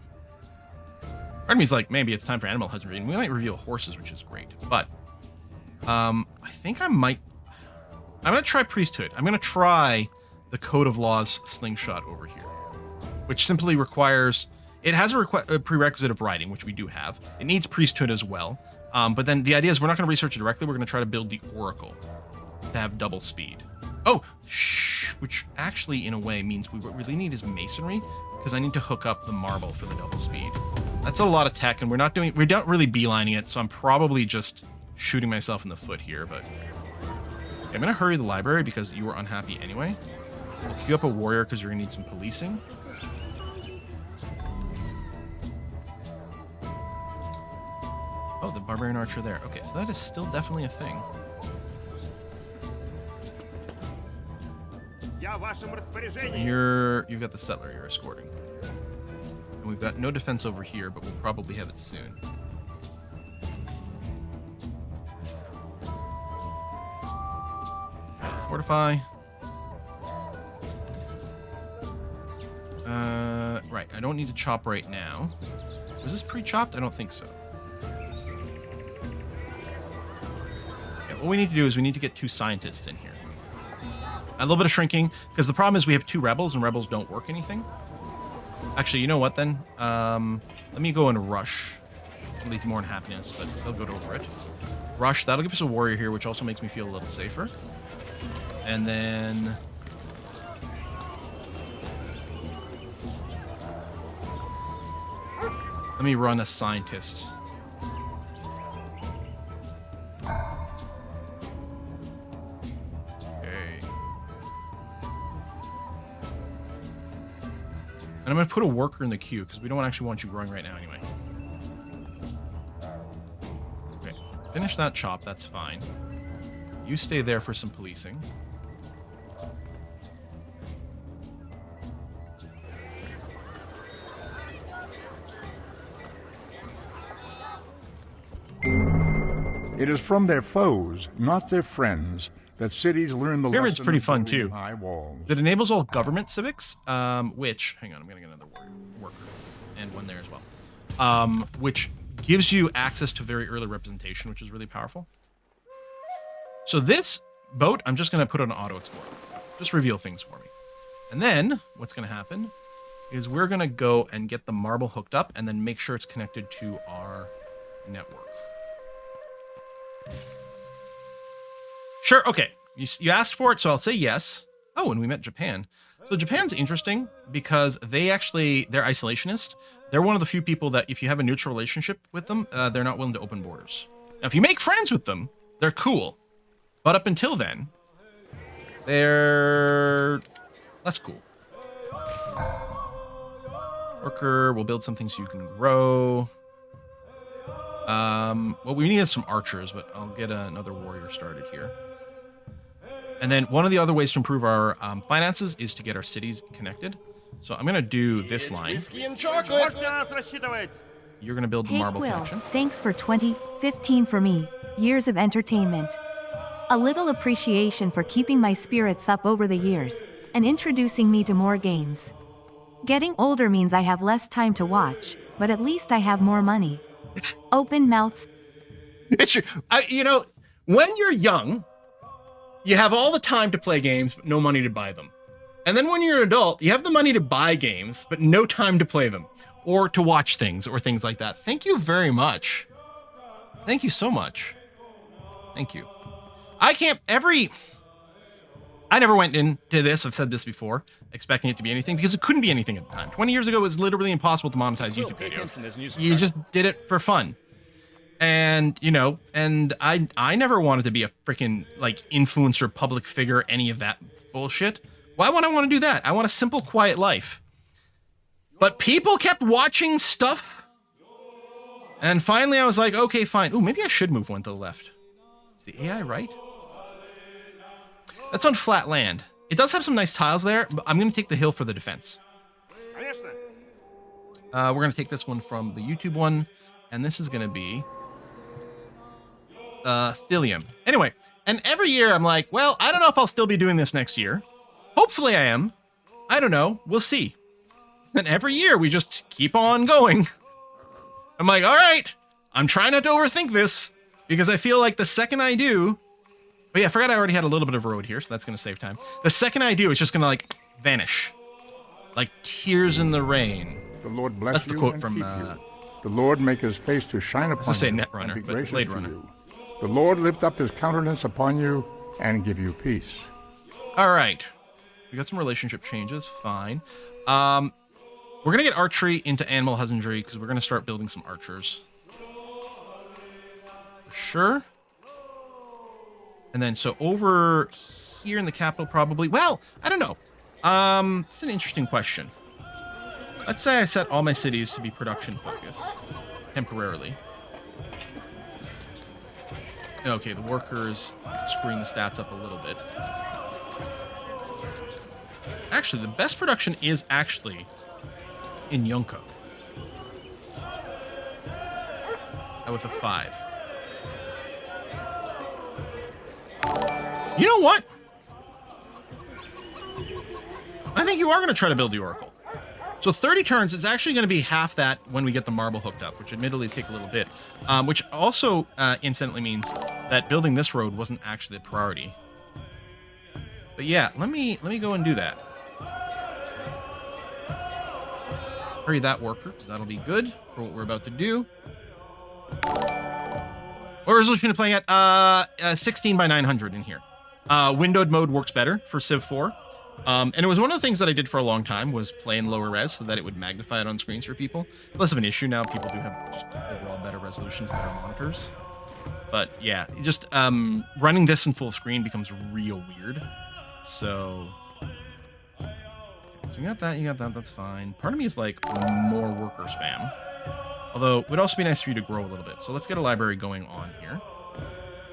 Part of me's like, maybe it's time for animal husbandry, and we might reveal horses, which is great. But I think I'm going to try priesthood. I'm going to try the Code of Laws slingshot over here, which simply requires, it has a prerequisite of writing, which we do have. It needs priesthood as well. But then the idea is we're not going to research it directly. We're going to try to build the oracle to have double speed. Oh, which actually in a way means what we really need is masonry, because I need to hook up the marble for the double speed. That's a lot of tech, and we're not really beelining it, so I'm probably just shooting myself in the foot here, but okay, I'm going to hurry the library because you were unhappy anyway. We'll queue up a warrior because you're going to need some policing. Oh, the barbarian archer there. Okay, so that is still definitely a thing. You've got the settler you're escorting. And we've got no defense over here, but we'll probably have it soon. Fortify. Right, I don't need to chop right now. Was this pre-chopped? I don't think so. What we need to do is we need to get 2 scientists in here. A little bit of shrinking, because the problem is we have 2 rebels, and rebels don't work anything. Actually, you know what then? Let me go and rush. It'll lead to more unhappiness, but they'll go over it. Rush, that'll give us a warrior here, which also makes me feel a little safer. And then... let me run a scientist. And I'm going to put a worker in the queue because we don't actually want you growing right now anyway. Okay, finish that chop, that's fine. You stay there for some policing. It is from their foes, not their friends, that cities learn the Pyramid's lesson pretty of fun building too. high walls. That enables all government civics, which, hang on, I'm going to get another worker and one there as well, which gives you access to very early representation, which is really powerful. So this boat, I'm just going to put on auto explore. Just reveal things for me. And then what's going to happen is we're going to go and get the marble hooked up and then make sure it's connected to our network. Sure, okay. You asked for it, so I'll say yes. Oh, and we met Japan. So Japan's interesting because they're isolationist. They're one of the few people that if you have a neutral relationship with them, they're not willing to open borders. Now, if you make friends with them, they're cool. But up until then, they're less cool. Worker, we'll build something so you can grow. Well, we need some archers, but I'll get another warrior started here. And then one of the other ways to improve our finances is to get our cities connected. So I'm going to do this line. Whiskey and chocolate. You're going to build the Hey marble Quill, connection. thanks for 15 for me years of entertainment. A little appreciation for keeping my spirits up over the years, and introducing me to more games. Getting older means I have less time to watch, but at least I have more money. Open mouths. It's true. When you're young, you have all the time to play games, but no money to buy them. And then when you're an adult, you have the money to buy games, but no time to play them or to watch things or things like that. Thank you very much. Thank you so much. Thank you. I never went into this, I've said this before, expecting it to be anything because it couldn't be anything at the time. 20 years ago, it was literally impossible to monetize YouTube videos. You just did it for fun. And, I never wanted to be a freaking, influencer, public figure, any of that bullshit. Why would I want to do that? I want a simple, quiet life. But people kept watching stuff. And finally, I was like, okay, fine. Ooh, maybe I should move one to the left. Is the AI right? That's on flat land. It does have some nice tiles there, but I'm going to take the hill for the defense. We're going to take this one from the YouTube one, and this is going to be Thilium. Anyway, and every year I'm like, well, I don't know if I'll still be doing this next year. Hopefully I am. I don't know. We'll see. And every year we just keep on going. I'm like, all right, I'm trying not to overthink this. Because I feel like the second I do... Oh yeah, I forgot I already had a little bit of road here, so that's going to save time. The second I do, it's just going to, like, vanish. Like tears in the rain. The Lord bless That's the you quote and from, keep you. The Lord make his face to shine upon say you Netrunner, and be but gracious Blade to Runner. you. The Lord lift up his countenance upon you and give you peace. All right. We got some relationship changes. Fine. We're going to get archery into animal husbandry because we're going to start building some archers. For sure. And then, so over here in the capital, probably. Well, I don't know. It's an interesting question. Let's say I set all my cities to be production focused temporarily. Okay, the workers screwing the stats up a little bit. Actually, the best production is actually in Yonko. With a 5. You know what? I think you are going to try to build the Oracle. So 30 turns, it's actually going to be half that when we get the marble hooked up, which admittedly take a little bit. Which also incidentally means that building this road wasn't actually the priority. But yeah, let me go and do that. Hurry that worker, because that'll be good for what we're about to do. What resolution are you playing at? 16 by 900 in here. Windowed mode works better for Civ 4. And it was one of the things that I did for a long time was play in lower res so that it would magnify it on screens for people. Less of an issue now. People do have just overall better resolutions, better monitors. But yeah, just running this in full screen becomes real weird. So you got that, that's fine. Part of me is like more worker spam. Although it would also be nice for you to grow a little bit. So let's get a library going on here.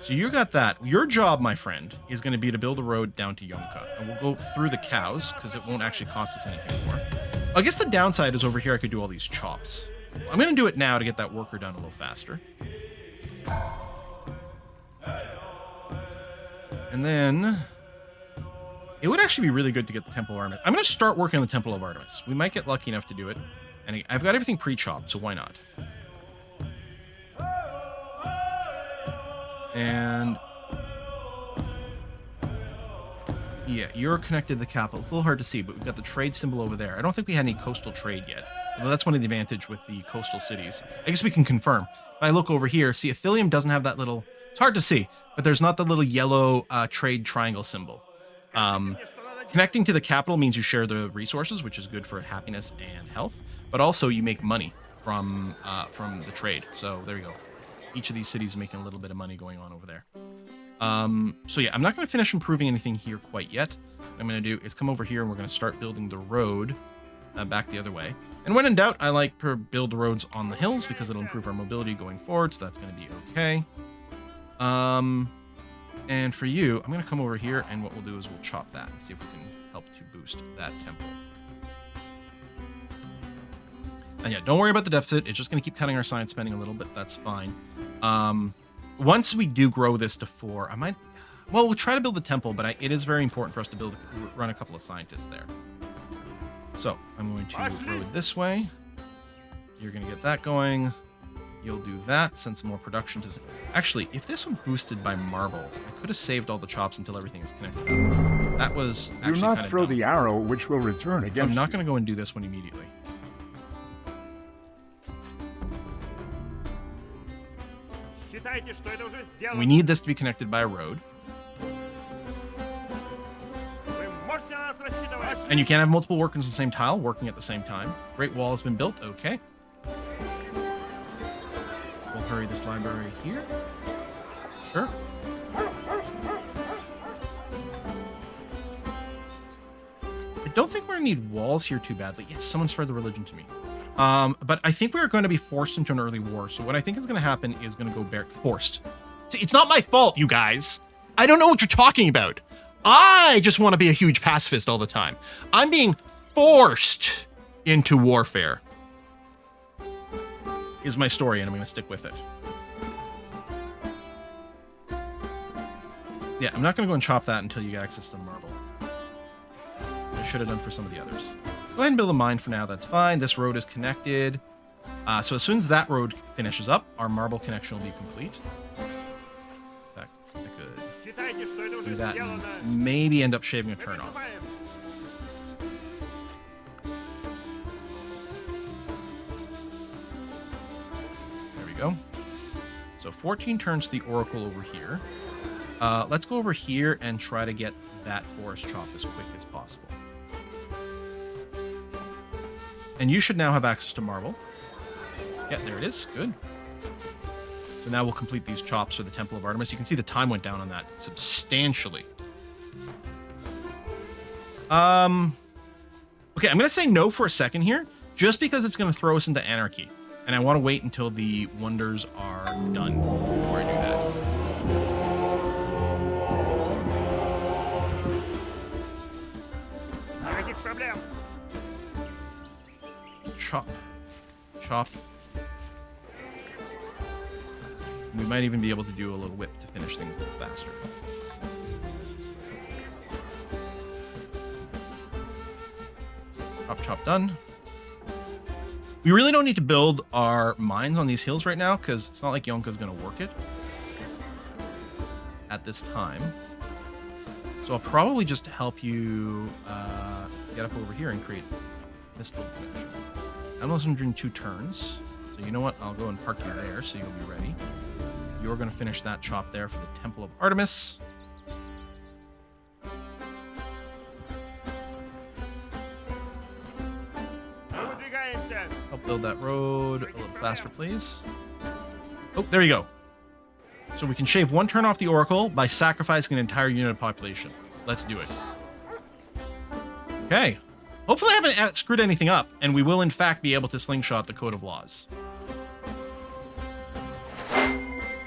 So you got that. Your job, my friend, is going to be to build a road down to Yonka. And we'll go through the cows, because it won't actually cost us anything more. I guess the downside is over here I could do all these chops. I'm going to do it now to get that worker done a little faster. And then... it would actually be really good to get the Temple of Artemis. I'm going to start working on the Temple of Artemis. We might get lucky enough to do it. And I've got everything pre-chopped, so why not? And yeah, you're connected to the capital. It's a little hard to see, but we've got the trade symbol over there. I don't think we had any coastal trade yet. Although that's one of the advantage with the coastal cities. I guess we can confirm. If I look over here, see, Ithilium doesn't have that little... it's hard to see, but there's not the little yellow trade triangle symbol. Connecting to the capital means you share the resources, which is good for happiness and health, but also you make money from the trade. So there you go. Each of these cities is making a little bit of money going on over there. So yeah, I'm not going to finish improving anything here quite yet. What I'm going to do is come over here and we're going to start building the road back the other way. And when in doubt, I like to build the roads on the hills because it'll improve our mobility going forward. So that's going to be okay. And for you, I'm going to come over here and what we'll do is we'll chop that and see if we can help to boost that temple. And yeah, don't worry about the deficit. It's just going to keep cutting our science spending a little bit. That's fine. Once we do grow this to 4, I might... well, we'll try to build the temple, but it is very important for us to run a couple of scientists there. So, I'm going to road this way. You're going to get that going. You'll do that, send some more production to the... actually, if this was boosted by marble, I could have saved all the chops until everything is connected up. That was actually do not throw the arrow which will return against I'm not going to go and do this one immediately. We need this to be connected by a road. And you can't have multiple workers on the same tile working at the same time. Great Wall has been built. Okay. We'll hurry this library here. Sure. I don't think we're going to need walls here too badly. Yes, someone spread the religion to me. But I think we're going to be forced into an early war. So what I think is going to happen is going to go forced. See, it's not my fault, you guys. I don't know what you're talking about. I just want to be a huge pacifist all the time. I'm being forced into warfare. Is my story, and I'm going to stick with it. Yeah, I'm not going to go and chop that until you get access to the marble. I should have done for some of the others. Go ahead and build a mine for now. That's fine. This road is connected. So as soon as that road finishes up, our marble connection will be complete. Do that and maybe end up shaving a turn off. There we go. So 14 turns to the Oracle over here. Let's go over here and try to get that forest chop as quick as possible. And you should now have access to marble. Yeah, there it is. Good. So now we'll complete these chops for the Temple of Artemis. You can see the time went down on that substantially. Okay, I'm going to say no for a second here, just because it's going to throw us into anarchy. And I want to wait until the wonders are done before I do that. Chop. Chop. We might even be able to do a little whip to finish things a little faster. Chop, chop, done. We really don't need to build our mines on these hills right now, because it's not like Yonka's going to work it at this time. So I'll probably just help you get up over here and create this little connection. I'm also doing 2 turns. So you know what? I'll go and park you there so you'll be ready. You're going to finish that chop there for the Temple of Artemis. Help build that road a little faster, please. Oh, there you go. So we can shave 1 turn off the Oracle by sacrificing an entire unit of population. Let's do it. Okay. Hopefully I haven't screwed anything up, and we will in fact be able to slingshot the Code of Laws.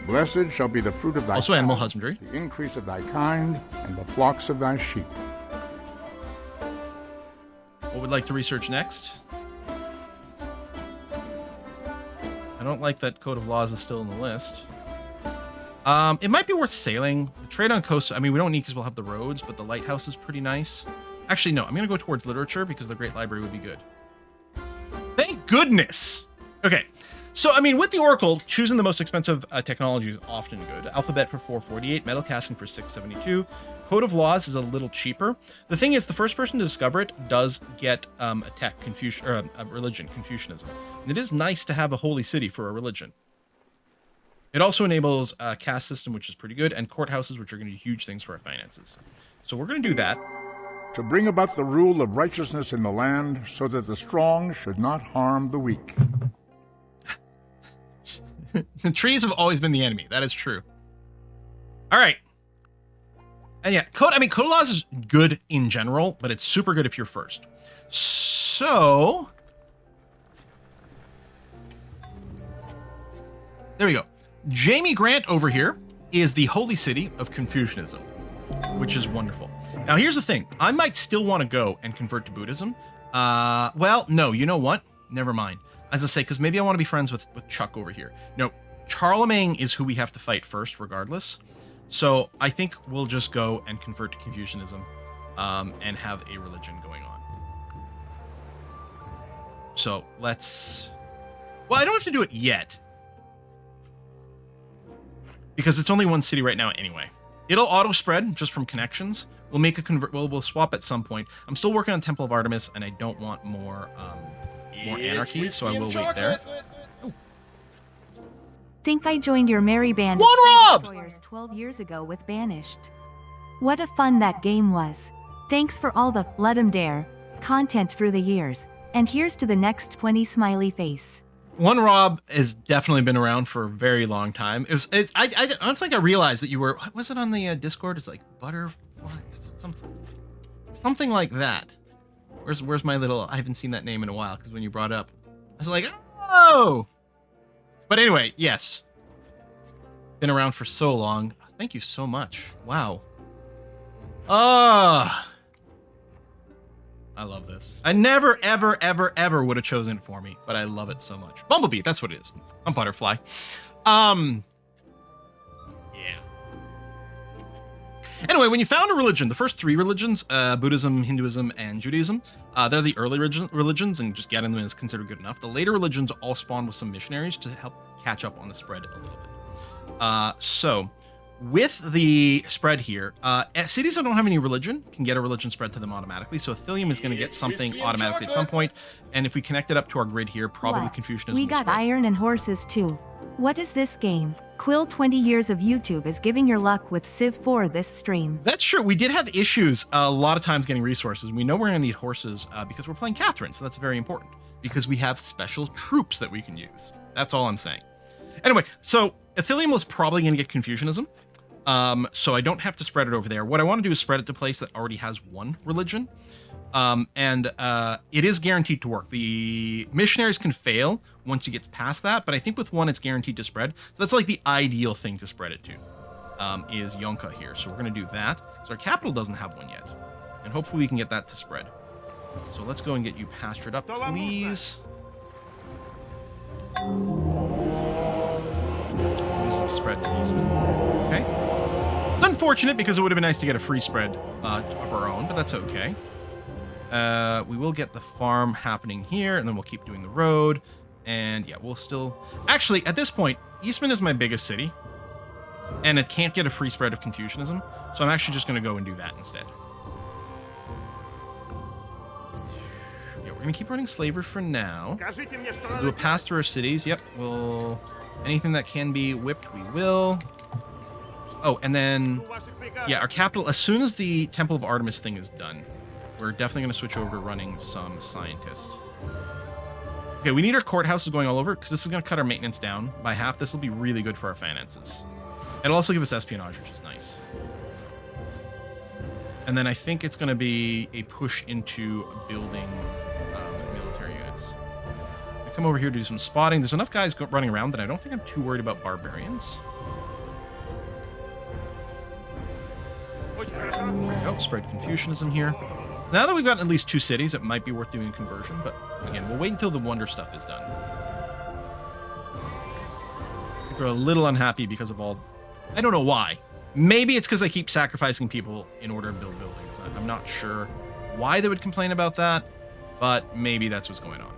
Blessed shall be the fruit of thy Also animal husbandry. the increase of thy kind, and the flocks of thy sheep. What would like to research next? I don't like that Code of Laws is still in the list. It might be worth sailing. The trade on coast, I mean, we don't need because we'll have the roads, but the lighthouse is pretty nice. Actually, no, I'm going to go towards literature because the Great Library would be good. Thank goodness. Okay. So, I mean, with the Oracle, choosing the most expensive technology is often good. Alphabet for 448, metal casting for 672. Code of Laws is a little cheaper. The thing is, the first person to discover it does get a tech, a religion, Confucianism. And it is nice to have a holy city for a religion. It also enables a caste system, which is pretty good, and courthouses, which are going to do huge things for our finances. So we're going to do that. To bring about the rule of righteousness in the land, so that the strong should not harm the weak. The trees have always been the enemy. That is true. All right. And yeah, Code of Laws is good in general, but it's super good if you're first. So there we go. Jamie Grant over here is the holy city of Confucianism, which is wonderful. Now, here's the thing. I might still want to go and convert to Buddhism. Well, no, you know what? Never mind. As I say, because maybe I want to be friends with Chuck over here. No, Charlemagne is who we have to fight first, regardless. So I think we'll just go and convert to Confucianism and have a religion going on. So let's... Well, I don't have to do it yet, because it's only 1 city right now anyway. It'll auto spread just from connections. We'll make a we'll swap at some point. I'm still working on Temple of Artemis, and I don't want more anarchy, so I will wait there. Oh. Think I joined your merry band One of Rob! destroyers 12 years ago with Banished. What a fun that game was. Thanks for all the let 'em dare content through the years. And here's to the next 20 smiley face. One Rob has definitely been around for a very long time. I don't think I realized that you were... What was it on the Discord? It's like butterfly, something like that. Where's my little... I haven't seen that name in a while, because when you brought it up, I was like, oh! But anyway, yes. Been around for so long. Thank you so much. Wow. I love this. I never, ever, ever, ever would have chosen it for me, but I love it so much. Bumblebee, that's what it is. I'm Butterfly. Yeah. Anyway, when you found a religion, the first 3 religions, Buddhism, Hinduism, and Judaism, they're the early religions, and just getting them is considered good enough. The later religions all spawn with some missionaries to help catch up on the spread a little bit. So with the spread here, cities that don't have any religion can get a religion spread to them automatically. So Ithillium is going to get something automatically at some point. And if we connect it up to our grid here, probably What? Confucianism We will got spread. iron and horses too. What is this game? Quill 20 years of YouTube is giving your luck with Civ 4 this stream. That's true. We did have issues a lot of times getting resources. We know we're going to need horses because we're playing Catherine, so that's very important. Because we have special troops that we can use. That's all I'm saying. Anyway, so Ithillium was probably going to get Confucianism. So I don't have to spread it over there. What I want to do is spread it to a place that already has one religion. It is guaranteed to work. The missionaries can fail once you get past that, but I think with one, it's guaranteed to spread. So that's like the ideal thing to spread it to, is Yonka here. So we're going to do that. So our capital doesn't have one yet. And hopefully we can get that to spread. So let's go and get you pastured up, please. Spread to Eastman. Okay. It's unfortunate because it would have been nice to get a free spread of our own, but that's okay. We will get the farm happening here, and then we'll keep doing the road. And yeah, we'll still... Actually, at this point, Eastman is my biggest city, and it can't get a free spread of Confucianism, so I'm actually just going to go and do that instead. Yeah, we're going to keep running slavery for now. We'll do a pass through our cities. Yep, we'll... Anything that can be whipped, we will. Oh, and then... Yeah, our capital, as soon as the Temple of Artemis thing is done, we're definitely going to switch over to running some scientists. Okay, we need our courthouses going all over, because this is going to cut our maintenance down by half. This will be really good for our finances. It'll also give us espionage, which is nice. And then I think it's going to be a push into building military units. I come over here to do some spotting. There's enough guys running around that I don't think I'm too worried about barbarians. There we go, spread Confucianism here. Now that we've got at least 2 cities, it might be worth doing a conversion, but again, we'll wait until the wonder stuff is done. We're a little unhappy because of all... I don't know why. Maybe it's because I keep sacrificing people in order to build buildings. I'm not sure why they would complain about that, but maybe that's what's going on.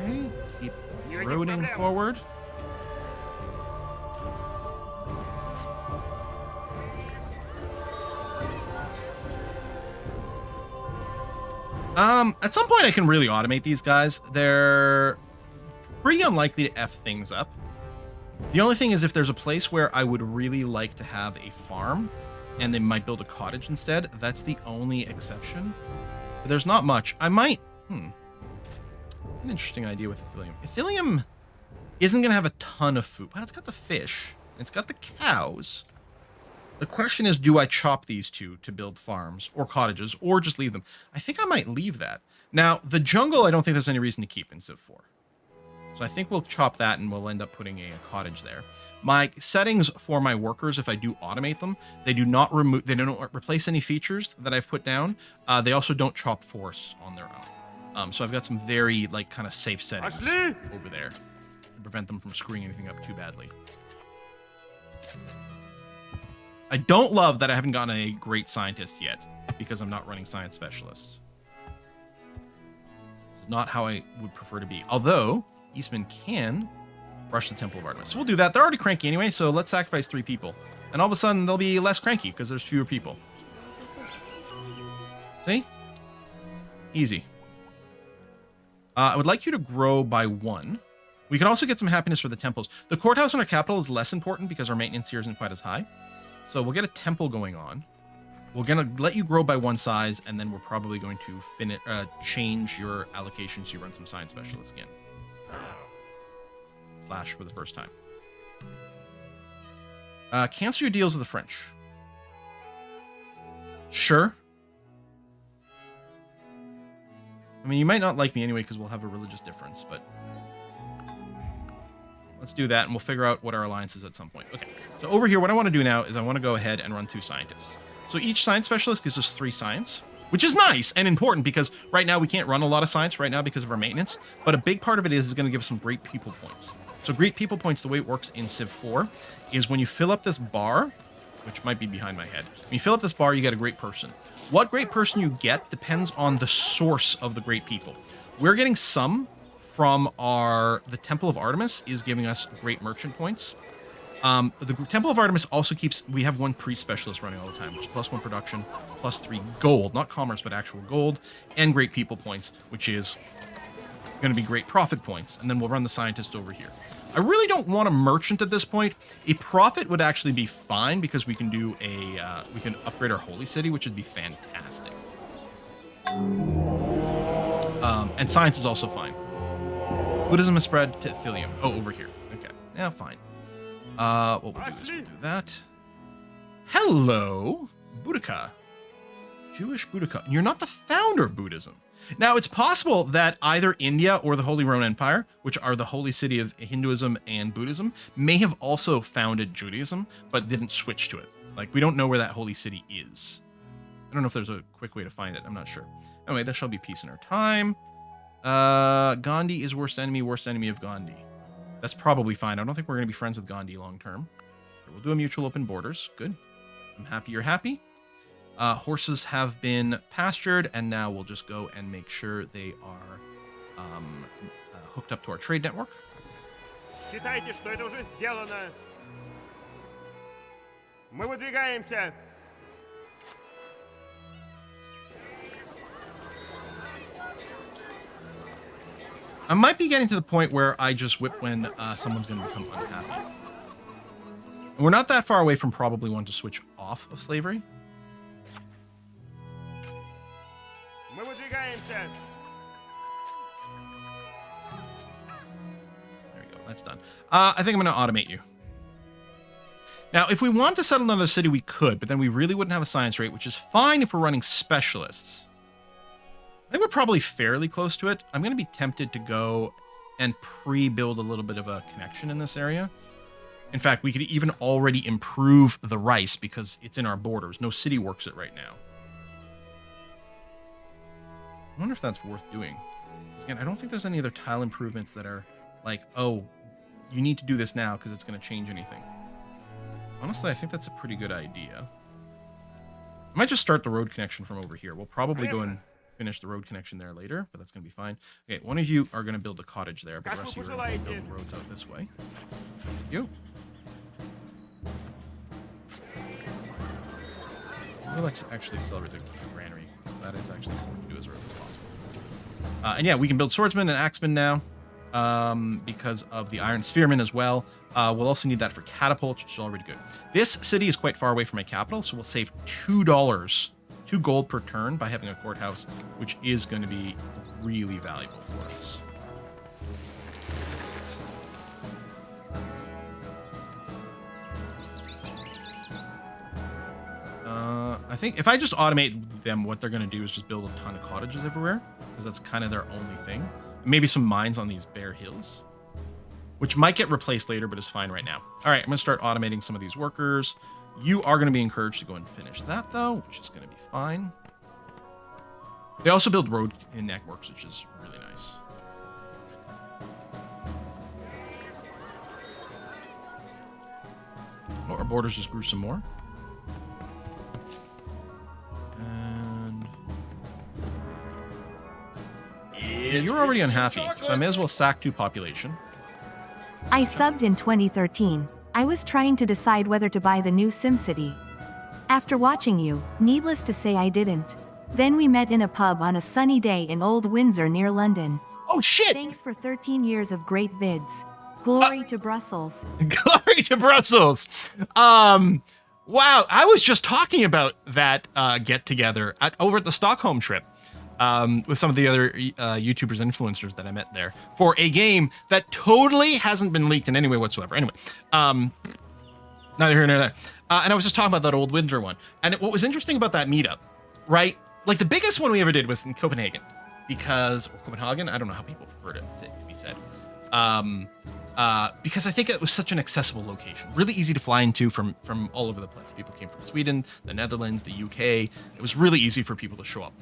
Okay, keep roading forward. At some point I can really automate these guys. They're pretty unlikely to F things up. The only thing is if there's a place where I would really like to have a farm and they might build a cottage instead, that's the only exception. But there's not much. I might, an interesting idea with Ithillium. Ithillium isn't going to have a ton of food. Well, it's got the fish. It's got the cows. The question is, do I chop these two to build farms or cottages or just leave them? I think I might leave that. Now, the jungle, I don't think there's any reason to keep in Civ 4. So I think we'll chop that and we'll end up putting a cottage there. My settings for my workers, if I do automate them, they do not remove, they don't replace any features that I've put down. They also don't chop forests on their own. So I've got some very like kind of safe settings over there to prevent them from screwing anything up too badly. I don't love that I haven't gotten a great scientist yet because I'm not running science specialists. This is not how I would prefer to be. Although Eastman can rush the Temple of Artemis. So we'll do that. They're already cranky anyway, so let's sacrifice 3 people. And all of a sudden they'll be less cranky because there's fewer people. See? Easy. I would like you to grow by 1. We can also get some happiness for the temples. The courthouse in our capital is less important because our maintenance here isn't quite as high. So we'll get a temple going on. We're going to let you grow by 1 size, and then we're probably going to change your allocations so you run some science specialists again. Slash for the first time. Cancel your deals with the French. Sure. I mean, you might not like me anyway because we'll have a religious difference, but... Let's do that, and we'll figure out what our alliance is at some point. Okay, so over here, what I want to do now is I want to go ahead and run 2 scientists. So each science specialist gives us 3 science, which is nice and important because right now we can't run a lot of science right now because of our maintenance, but a big part of it is going to give us some great people points. So great people points, the way it works in Civ 4, is when you fill up this bar, which might be behind my head. When you fill up this bar, you get a great person. What great person you get depends on the source of the great people. We're getting some from the Temple of Artemis is giving us great merchant points. The Temple of Artemis also we have one priest specialist running all the time, which is +1 production, +3 gold, not commerce, but actual gold, and great people points, which is going to be great profit points. And then we'll run the scientist over here. I really don't want a merchant at this point. A prophet would actually be fine because we can do we can upgrade our holy city, which would be fantastic. And science is also fine. Buddhism has spread to Ithilium. Oh, over here. Okay. Yeah, fine. What we'll do is we'll do that. Hello, Boudica. Jewish Boudica. You're not the founder of Buddhism. Now, it's possible that either India or the Holy Roman Empire, which are the holy city of Hinduism and Buddhism, may have also founded Judaism, but didn't switch to it. Like, we don't know where that holy city is. I don't know if there's a quick way to find it. I'm not sure. Anyway, there shall be peace in our time. Gandhi is worst enemy of Gandhi. That's probably fine. I don't think we're going to be friends with Gandhi long term. We'll do a mutual open borders. Good. I'm happy you're happy. Horses have been pastured, and now we'll just go and make sure they are hooked up to our trade network. Считайте, что это уже сделано. Мы выдвигаемся. I might be getting to the point where I just whip when someone's going to become unhappy. And we're not that far away from probably wanting to switch off of slavery. Мы выдвигаемся. There we go. That's done. I think I'm going to automate you. Now, if we want to settle another city, we could, but then we really wouldn't have a science rate, which is fine if we're running specialists. I think we're probably fairly close to it. I'm going to be tempted to go and pre-build a little bit of a connection in this area. In fact, we could even already improve the rice because it's in our borders. No city works it right now. I wonder if that's worth doing. Again, I don't think there's any other tile improvements that are like, oh, you need to do this now because it's going to change anything. Honestly, I think that's a pretty good idea. I might just start the road connection from over here. We'll probably go and finish the road connection there later, but that's going to be fine. Okay, one of you are going to build a cottage there, but the rest of you are going to build roads out this way. Thank you. I would like to actually accelerate the granary. That is actually what we do as early as possible. And yeah, we can build swordsmen and axemen now because of the iron spearmen as well. We'll also need that for catapults, which is already good. This city is quite far away from my capital, so we'll save $2, 2 gold per turn by having a courthouse, which is going to be really valuable for us. I think if I just automate them, what they're going to do is just build a ton of cottages everywhere, because that's kind of their only thing. Maybe some mines on these bare hills, which might get replaced later, but is fine right now. All right, I'm going to start automating some of these workers. You are going to be encouraged to go and finish that, though, which is going to be fine. They also build road networks, which is really nice. Oh, our borders just grew some more. And yeah, you're already unhappy, so I may as well sack 2 population. I subbed in 2013. I was trying to decide whether to buy the new SimCity. After watching you, needless to say I didn't. Then we met in a pub on a sunny day in Old Windsor near London. Oh shit! Thanks for 13 years of great vids. Glory to Brussels. Glory to Brussels. Wow, I was just talking about that get-together over at the Stockholm trip with some of the other YouTubers and influencers that I met there for a game that totally hasn't been leaked in any way whatsoever. Anyway, neither here nor there. And I was just talking about that Old Windsor one. And what was interesting about that meetup, right? Like the biggest one we ever did was in Copenhagen because, or Copenhagen, I don't know how people prefer to be said. Because I think it was such an accessible location, really easy to fly into from all over the place. People came from Sweden, the Netherlands, the UK. It was really easy for people to show up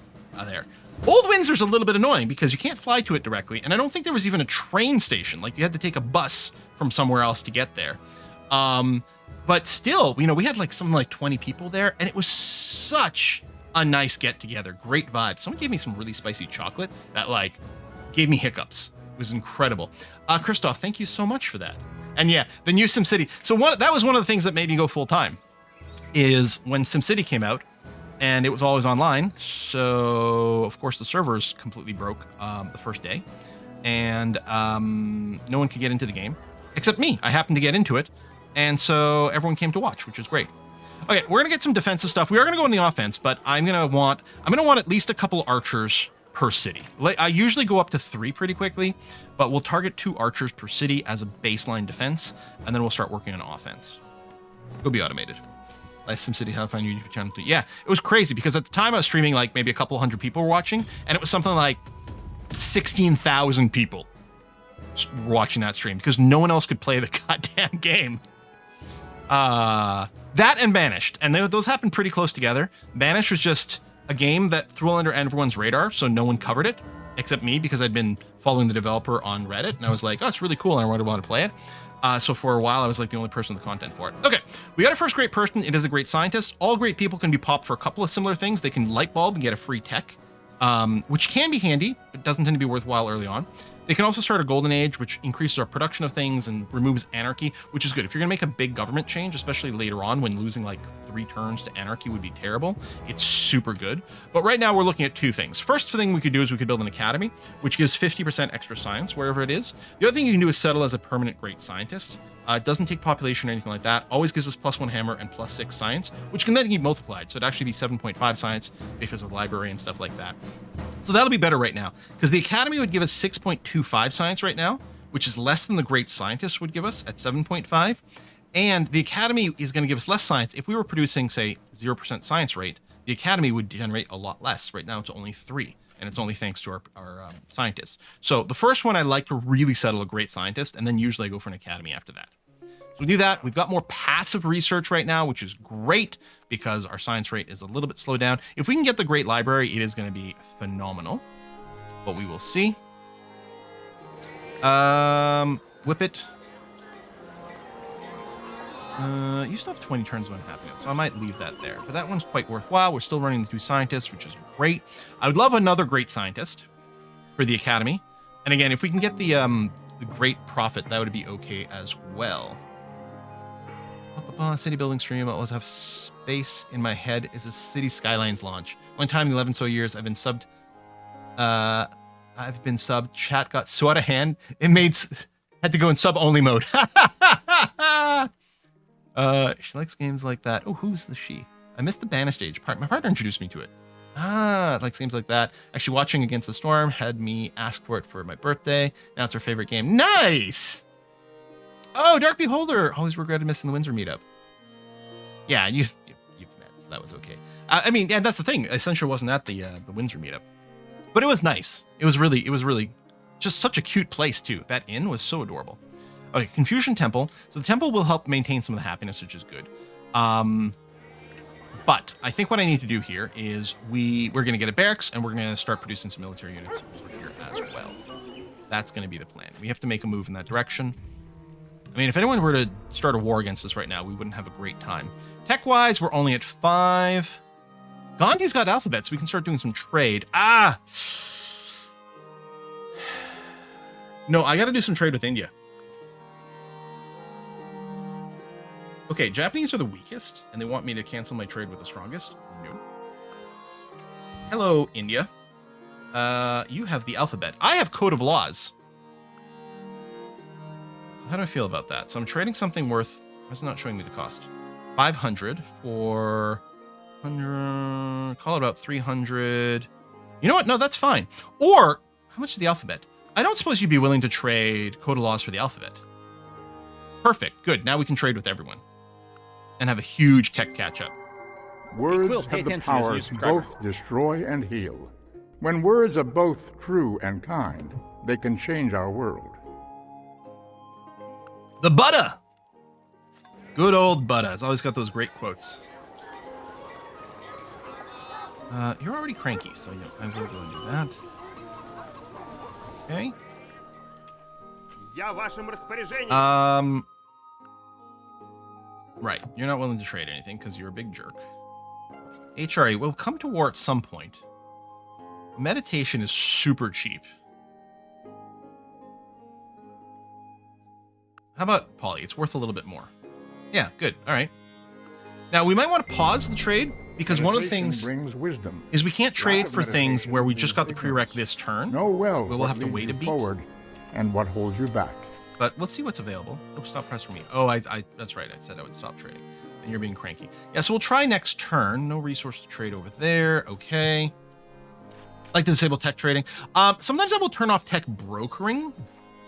there. Old Windsor's a little bit annoying because you can't fly to it directly, and I don't think there was even a train station. Like, you had to take a bus from somewhere else to get there. But still, you know, we had like something like 20 people there, and it was such a nice get-together. Great vibe. Someone gave me some really spicy chocolate that, like, gave me hiccups. was incredible. Christoph, thank you so much for that. And yeah, the new SimCity. So that was one of the things that made me go full time, is when SimCity came out, and it was always online. So of course the servers completely broke the first day, and no one could get into the game except me. I happened to get into it, and so everyone came to watch, which is great. Okay, we're gonna get some defensive stuff. We are gonna go in the offense, but I'm gonna want at least a couple archers per city. I usually go up to 3 pretty quickly, but we'll target 2 archers per city as a baseline defense, and then we'll start working on offense. Go be automated. Last SimCity, how to find your YouTube channel. Yeah, it was crazy because at the time I was streaming, like maybe a couple hundred people were watching, and it was something like 16,000 people watching that stream because no one else could play the goddamn game. That and Banished, and those happened pretty close together. Banished was just a game that flew under everyone's radar, so no one covered it except me because I'd been following the developer on Reddit, and I was like, oh, it's really cool, and I really want to play it. So for a while, I was like the only person with the content for it. Okay, we got our first great person. It is a great scientist. All great people can be popped for a couple of similar things. They can light bulb and get a free tech, which can be handy, but doesn't tend to be worthwhile early on. They can also start a golden age, which increases our production of things and removes anarchy, which is good. If you're gonna make a big government change, especially later on when losing like 3 turns to anarchy would be terrible, it's super good. But right now we're looking at 2 things. First thing we could do is we could build an academy, which gives 50% extra science wherever it is. The other thing you can do is settle as a permanent great scientist. It doesn't take population or anything like that. Always gives us +1 hammer and +6 science, which can then be multiplied. So it'd actually be 7.5 science because of library and stuff like that. So that'll be better right now because the academy would give us 6.25 science right now, which is less than the great scientist would give us at 7.5. And the academy is going to give us less science. If we were producing, say, 0% science rate, the academy would generate a lot less. Right now it's only 3. And it's only thanks to our scientists. So the first one, I like to really settle a great scientist, and then usually I go for an academy after that. So we do that. We've got more passive research right now, which is great because our science rate is a little bit slowed down. If we can get the great library, it is going to be phenomenal. But we will see. Whip it. You still have 20 turns of unhappiness, so I might leave that there. But that one's quite worthwhile. We're still running the 2 scientists, which is great. I would love another great scientist for the academy. And again, if we can get the great prophet, that would be okay as well. City building stream. I always have space in my head. Is a City Skylines launch. One time in 11 so years, I've been subbed. Chat got so out of hand. Inmates had to go in sub only mode. She likes games like that. Oh, who's the she? I missed the Banished Age part. My partner introduced me to it. It likes games like that. Actually, watching Against the Storm had me ask for it for my birthday. Now it's her favorite game. Nice! Oh, Dark Beholder! Always regretted missing the Windsor meetup. Yeah, you've met, so that was okay. I mean, yeah, that's the thing. Essentially wasn't at the Windsor meetup. But it was nice. It was really just such a cute place, too. That inn was so adorable. Okay, Confusion Temple. So the temple will help maintain some of the happiness, which is good. But I think what I need to do here is we're going to get a barracks, and we're going to start producing some military units over here as well. That's going to be the plan. We have to make a move in that direction. I mean, if anyone were to start a war against us right now, we wouldn't have a great time. Tech-wise, we're only at 5. Gandhi's got alphabet, so we can start doing some trade. No, I got to do some trade with India. Okay, Japanese are the weakest, and they want me to cancel my trade with the strongest. No. Hello, India. You have the alphabet. I have Code of Laws. So how do I feel about that? So I'm trading something worth... It's not showing me the cost. 500 for... 100... Call it about 300. You know what? No, that's fine. Or, how much is the alphabet? I don't suppose you'd be willing to trade Code of Laws for the alphabet. Perfect. Good. Now we can trade with everyone. And have a huge tech catch-up. Words Will, pay have the attention as a new power to subscriber. both destroy and heal. When words are both true and kind, they can change our world. The Buddha! Good old Buddha. It's always got those great quotes. You're already cranky, so yeah, I will go and do that. Okay. Я в вашем распоряжении. Right. You're not willing to trade anything because you're a big jerk. HRA will come to war at some point. Meditation is super cheap. How about Polly? It's worth a little bit more. Yeah, good. All right. Now, we might want to pause the trade because one of the things brings wisdom. is we can't trade for things where we just got the prereq this turn. Know well we'll what have to leads wait a you beat. forward and what holds you back. But let's see what's available. Oh, stop press for me. Oh, I that's right. I said I would stop trading. And you're being cranky. Yeah, so we'll try next turn. No resource to trade over there. Okay. Like to disable tech trading. Sometimes I will turn off tech brokering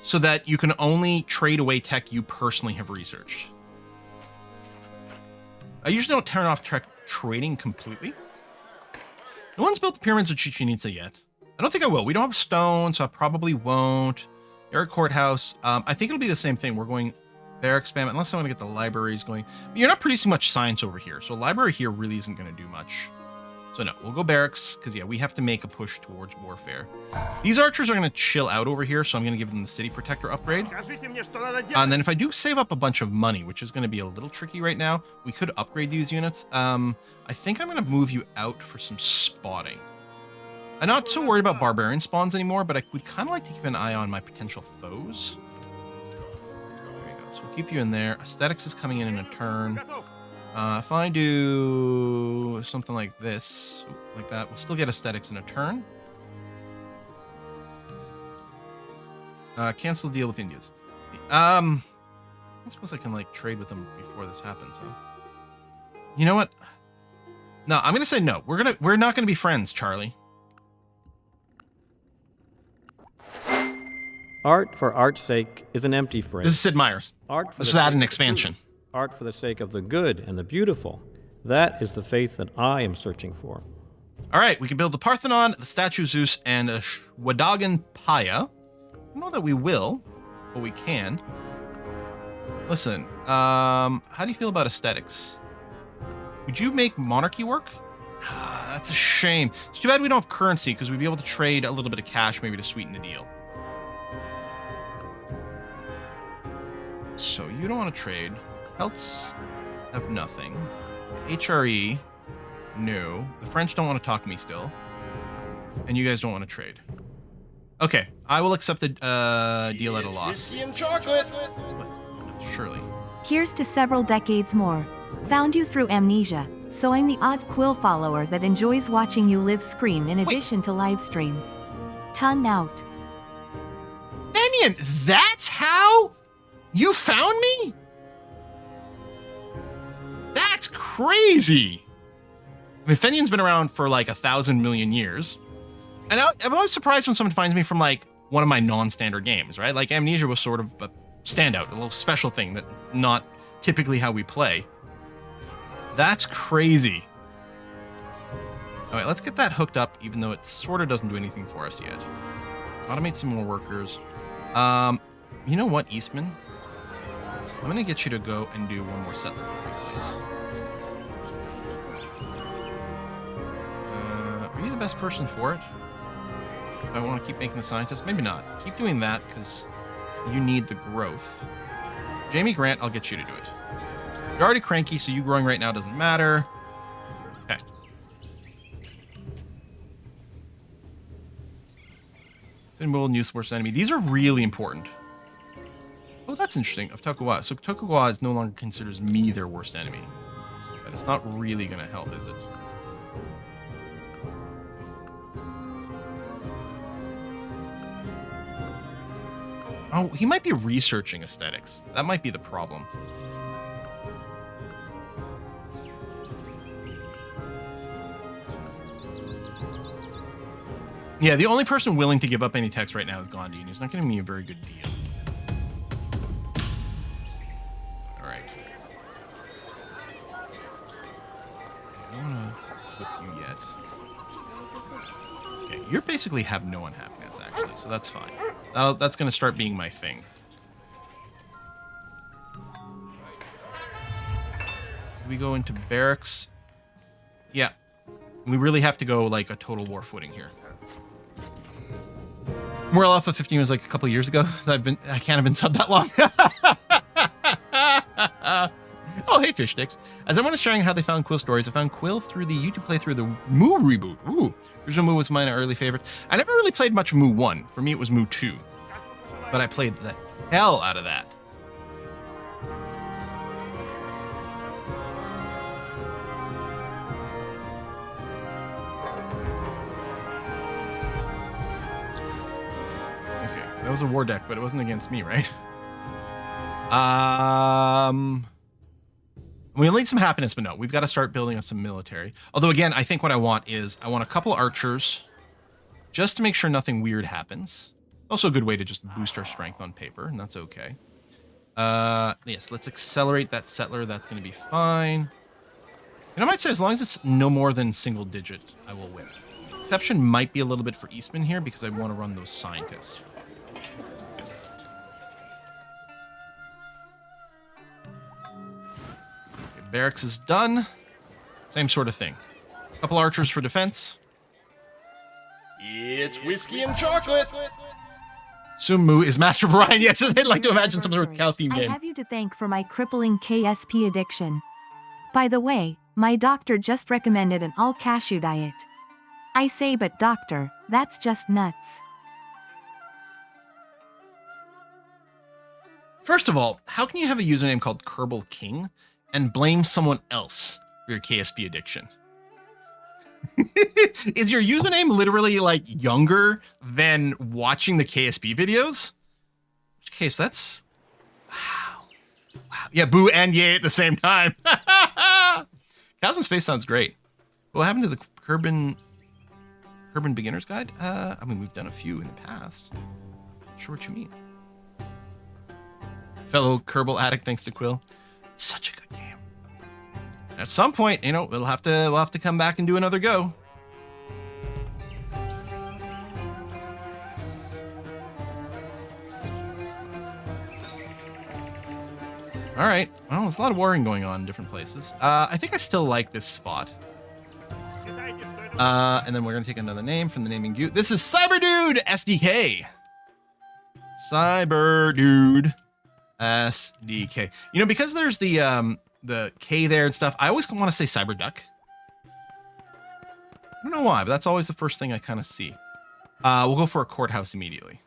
so that you can only trade away tech you personally have researched. I usually don't turn off tech trading completely. No one's built the pyramids of Chichen Itza yet. I don't think I will. We don't have stone, so I probably won't. Eric Courthouse. I think it'll be the same thing. We're going barracks spam, unless I want to get the libraries going. But you're not producing much science over here, so a library here really isn't going to do much. So no, we'll go barracks, because yeah, we have to make a push towards warfare. These archers are going to chill out over here, so I'm going to give them the city protector upgrade. And then if I do save up a bunch of money, which is going to be a little tricky right now, we could upgrade these units. I think I'm going to move you out for some spotting. I'm not so worried about barbarian spawns anymore, but I would kind of like to keep an eye on my potential foes. There you go. So we'll keep you in there. Aesthetics is coming in a turn. If I do something like this, like that, we'll still get aesthetics in a turn. Cancel deal with Indians. I suppose I can like trade with them before this happens. Huh? You know what? No, I'm gonna say no. We're not gonna be friends, Charlie. Art for art's sake is an empty phrase. This is Sid Meier's. Art for This the is add sake an of expansion. truth. Art for the sake of the good and the beautiful. That is the faith that I am searching for. All right, we can build the Parthenon, the statue of Zeus, and a Shwadagan Paya. I don't know that we will, but we can. Listen, how do you feel about aesthetics? Would you make monarchy work? That's a shame. It's too bad we don't have currency, because we'd be able to trade a little bit of cash maybe to sweeten the deal. So you don't want to trade. Celts have nothing. HRE, no. The French don't want to talk to me still. And you guys don't want to trade. Okay, I will accept a deal at a loss. Whiskey and chocolate. Surely. Here's to several decades more. Found you through amnesia, so I'm the odd quill follower that enjoys watching you live scream in addition to live stream. Ton out. Fenian, that's how you found me? That's crazy. I mean, Fenian's been around for like 1,000 million years. And I'm always surprised when someone finds me from like one of my non-standard games, right? Like Amnesia was sort of a standout, a little special thing that's not typically how we play. That's crazy. All right, let's get that hooked up, even though it sort of doesn't do anything for us yet. Automate some more workers. You know what, Eastman? I'm going to get you to go and do one more settler for me, please. Are you the best person for it? If I want to keep making the scientist? Maybe not. Keep doing that, because you need the growth. Jamie Grant, I'll get you to do it. You're already cranky, so you growing right now doesn't matter. Okay. Symbol, News Force Enemy. These are really important. Oh, that's interesting. Of Tokugawa. So Tokugawa is no longer considers me their worst enemy. But it's not really going to help, is it? Oh, he might be researching aesthetics. That might be the problem. Yeah, the only person willing to give up any text right now is Gandhi, and he's not giving me a very good deal. All right. I don't want to flip you yet. Okay, you basically have no unhappiness, actually, so that's fine. That's going to start being my thing. We go into barracks. Yeah. We really have to go like a total war footing here. Moral Alpha 15 was like a couple years ago. I can't have been subbed that long. Oh, hey, fish sticks. As everyone is sharing how they found Quill stories, I found Quill through the YouTube playthrough, the Moo reboot. Ooh, original Moo was my early favorite. I never really played much Moo 1. For me, it was Moo 2. But I played the hell out of that. That was a war deck, but it wasn't against me, right? We'll need some happiness, but no, we've got to start building up some military. Although, again, I think what I want is I want a couple archers just to make sure nothing weird happens. Also a good way to just boost our strength on paper, and that's okay. Yes, let's accelerate that settler. That's going to be fine. And I might say as long as it's no more than single digit, I will win. Exception might be a little bit for Eastman here because I want to run those scientists. Okay, barracks is done. Same sort of thing. Couple archers for defense. It's whiskey and chocolate. Sumu is Master of Orion. Yes, I'd like to imagine some sort of cow theme I game. have you to thank for my crippling KSP addiction. By the way, my doctor just recommended an all-cashew diet. I say, but doctor, that's just nuts. First of all, how can you have a username called Kerbal King and blame someone else for your KSP addiction? Is your username literally like younger than watching the KSP videos? In which case, that's wow. Yeah, boo and yay at the same time. Cows in Space sounds great. What happened to the Kerbin Beginner's Guide? I mean, we've done a few in the past. Not sure what you mean. Fellow Kerbal addict, thanks to Quill. It's such a good game. At some point, you know, we'll have to come back and do another go. All right. Well, there's a lot of warring going on in different places. I think I still like this spot. And then we're gonna take another name from the naming goo. This is Cyber Dude SDK. Cyber Dude SDK. You know, because there's the K there and stuff, I always want to say Cyber Duck. I don't know why, but that's always the first thing I kind of see. We'll go for a courthouse immediately.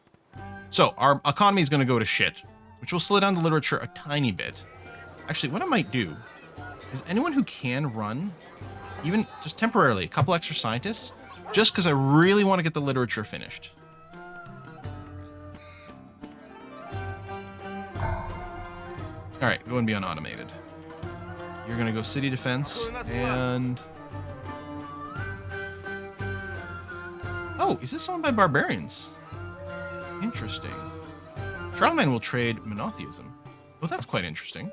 So our economy is going to go to shit, which will slow down the literature a tiny bit. Actually, what I might do is anyone who can run, even just temporarily, a couple extra scientists, just because I really want to get the literature finished. All right, go and be unautomated. You're going to go city defense, and... Oh, is this owned by barbarians? Interesting. Charlemagne will trade monotheism. Well, that's quite interesting.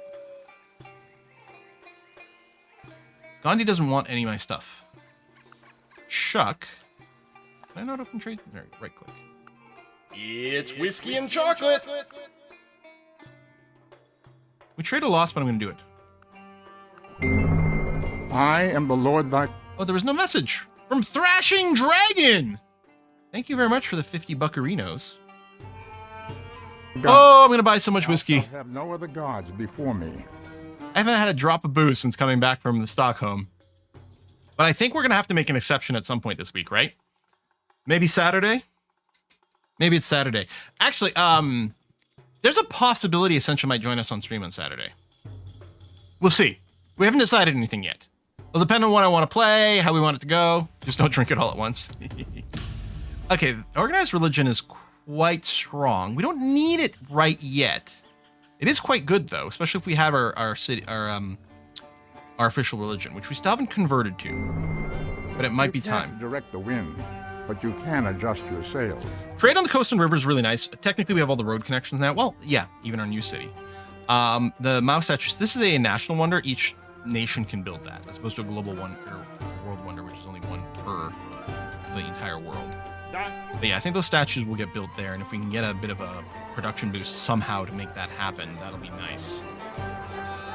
Gandhi doesn't want any of my stuff. Chuck. Can I not open trade? All right, right click. It's whiskey and chocolate. We trade a loss, but I'm going to do it. I am the Lord thy... Oh, there was no message from Thrashing Dragon. Thank you very much for the 50 buccarinos. Oh, I'm going to buy so much whiskey. I have no other gods before me. I haven't had a drop of booze since coming back from the Stockholm. But I think we're going to have to make an exception at some point this week, right? Maybe Saturday? Maybe it's Saturday. Actually, there's a possibility Essential might join us on stream on Saturday. We'll see. We haven't decided anything yet. It'll depend on what I want to play, how we want it to go. Just don't drink it all at once. Okay, organized religion is quite strong. We don't need it right yet. It is quite good though, especially if we have our official religion, which we still haven't converted to. But it might be time. You can't direct the wind, but you can adjust your sails. Trade on the coast and river is really nice. Technically, we have all the road connections now. Well, yeah, even our new city. The Mao statues. This is a national wonder. Each nation can build that, as opposed to a global one or world wonder, which is only one per the entire world. But yeah, I think those statues will get built there, and if we can get a bit of a production boost somehow to make that happen, that'll be nice.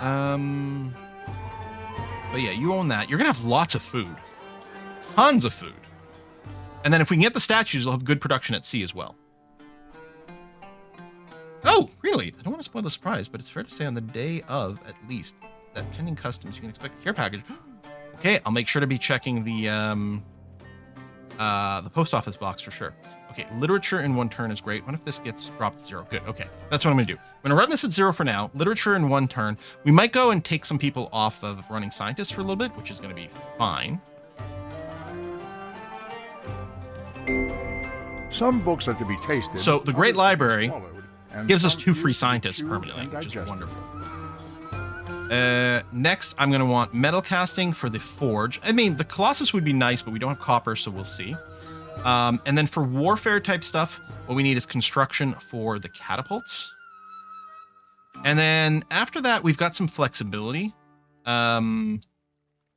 But yeah, you own that. You're gonna have lots of food, tons of food, and then if we can get the statues, we'll have good production at sea as well. Oh, really? I don't want to spoil the surprise, but it's fair to say on the day of, at least, that pending customs, you can expect a care package. Okay, I'll make sure to be checking the post office box for sure. Okay, literature in one turn is great. What if this gets dropped to 0? Good, okay. That's what I'm gonna do. I'm gonna run this at 0 for now. Literature in one turn. We might go and take some people off of running scientists for a little bit, which is gonna be fine. Some books are to be tasted. So the Great others to be Library swallowed, and gives us some 2 to free be scientists chewed permanently, and which is digested. wonderful. Next, I'm going to want metal casting for the forge. I mean, the Colossus would be nice, but we don't have copper, so we'll see. And then for warfare type stuff, what we need is construction for the catapults. And then after that, we've got some flexibility.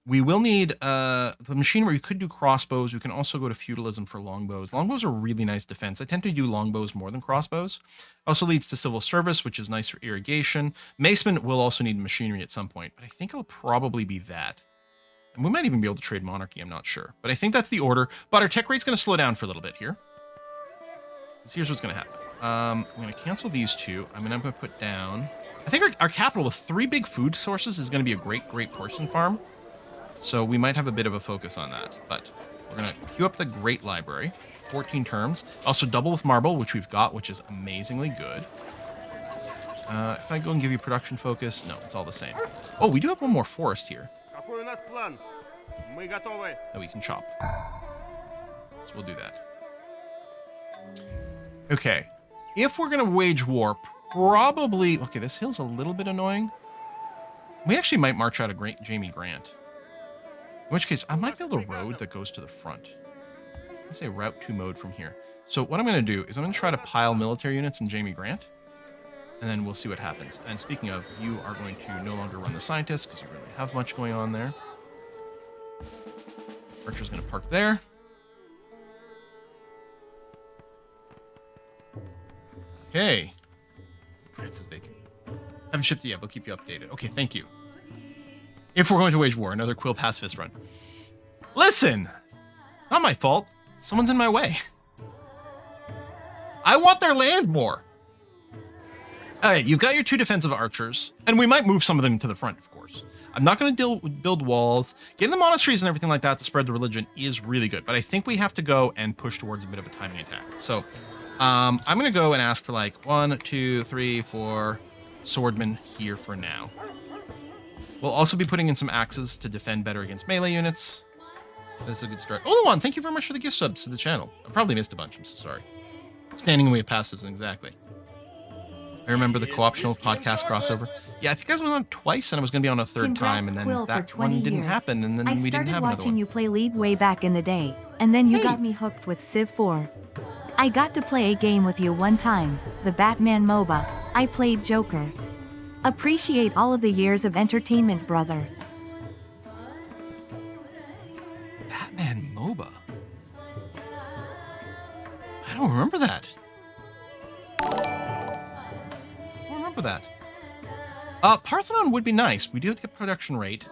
We will need the machinery. We could do crossbows. We can also go to feudalism for longbows. Longbows are really nice defense. I tend to do longbows more than crossbows. Also leads to civil service, which is nice for irrigation. Macemen will also need machinery at some point, but I think it'll probably be that. And we might even be able to trade monarchy. I'm not sure, but I think that's the order. But our tech rate's going to slow down for a little bit here. So here's what's going to happen. I'm going to cancel these 2. I'm going to put down. I think our capital with 3 big food sources is going to be a great porcine farm. So we might have a bit of a focus on that, but we're going to queue up the Great Library, 14 terms. Also double with marble, which we've got, which is amazingly good. If I go and give you production focus, no, it's all the same. Oh, we do have one more forest here Какой у нас план? Мы готовы. that we can chop. So we'll do that. Okay. If we're going to wage war, probably... Okay, this hill's a little bit annoying. We actually might march out a Jamie Grant. In which case, I might build a road that goes to the front. Let's say route 2 mode from here. So what I'm going to do is I'm going to try to pile military units in Jamie Grant. And then we'll see what happens. And speaking of, you are going to no longer run the scientist because you really have much going on there. Archer's going to park there. Okay. France is vacant. Haven't shipped it yet. We'll keep you updated. Okay, thank you. If we're going to wage war, another Quill pacifist run. Listen! Not my fault. Someone's in my way. I want their land more. Alright, you've got your 2 defensive archers, and we might move some of them to the front, of course. I'm not going to build walls. Getting the monasteries and everything like that to spread the religion is really good, but I think we have to go and push towards a bit of a timing attack. So, I'm going to go and ask for like 1, 2, 3, 4 swordmen here for now. We'll also be putting in some axes to defend better against melee units. This is a good start. Oluwan, thank you very much for the gift subs to the channel. I probably missed a bunch. I'm so sorry. Standing away past isn't exactly. I remember the co-optional podcast crossover. Yeah, I think I was on twice, and I was going to be on a 3rd time, and then Quill, that for 20 one didn't years. happen, and then I we didn't started have another watching one. you play League way back in the day, and then you Hey. got me hooked with Civ 4. I got to play a game with you one time, the Batman MOBA. I played Joker. Appreciate all of the years of entertainment, brother. Batman MOBA? I don't remember that. I don't remember that. Parthenon would be nice. We do have to get production rate.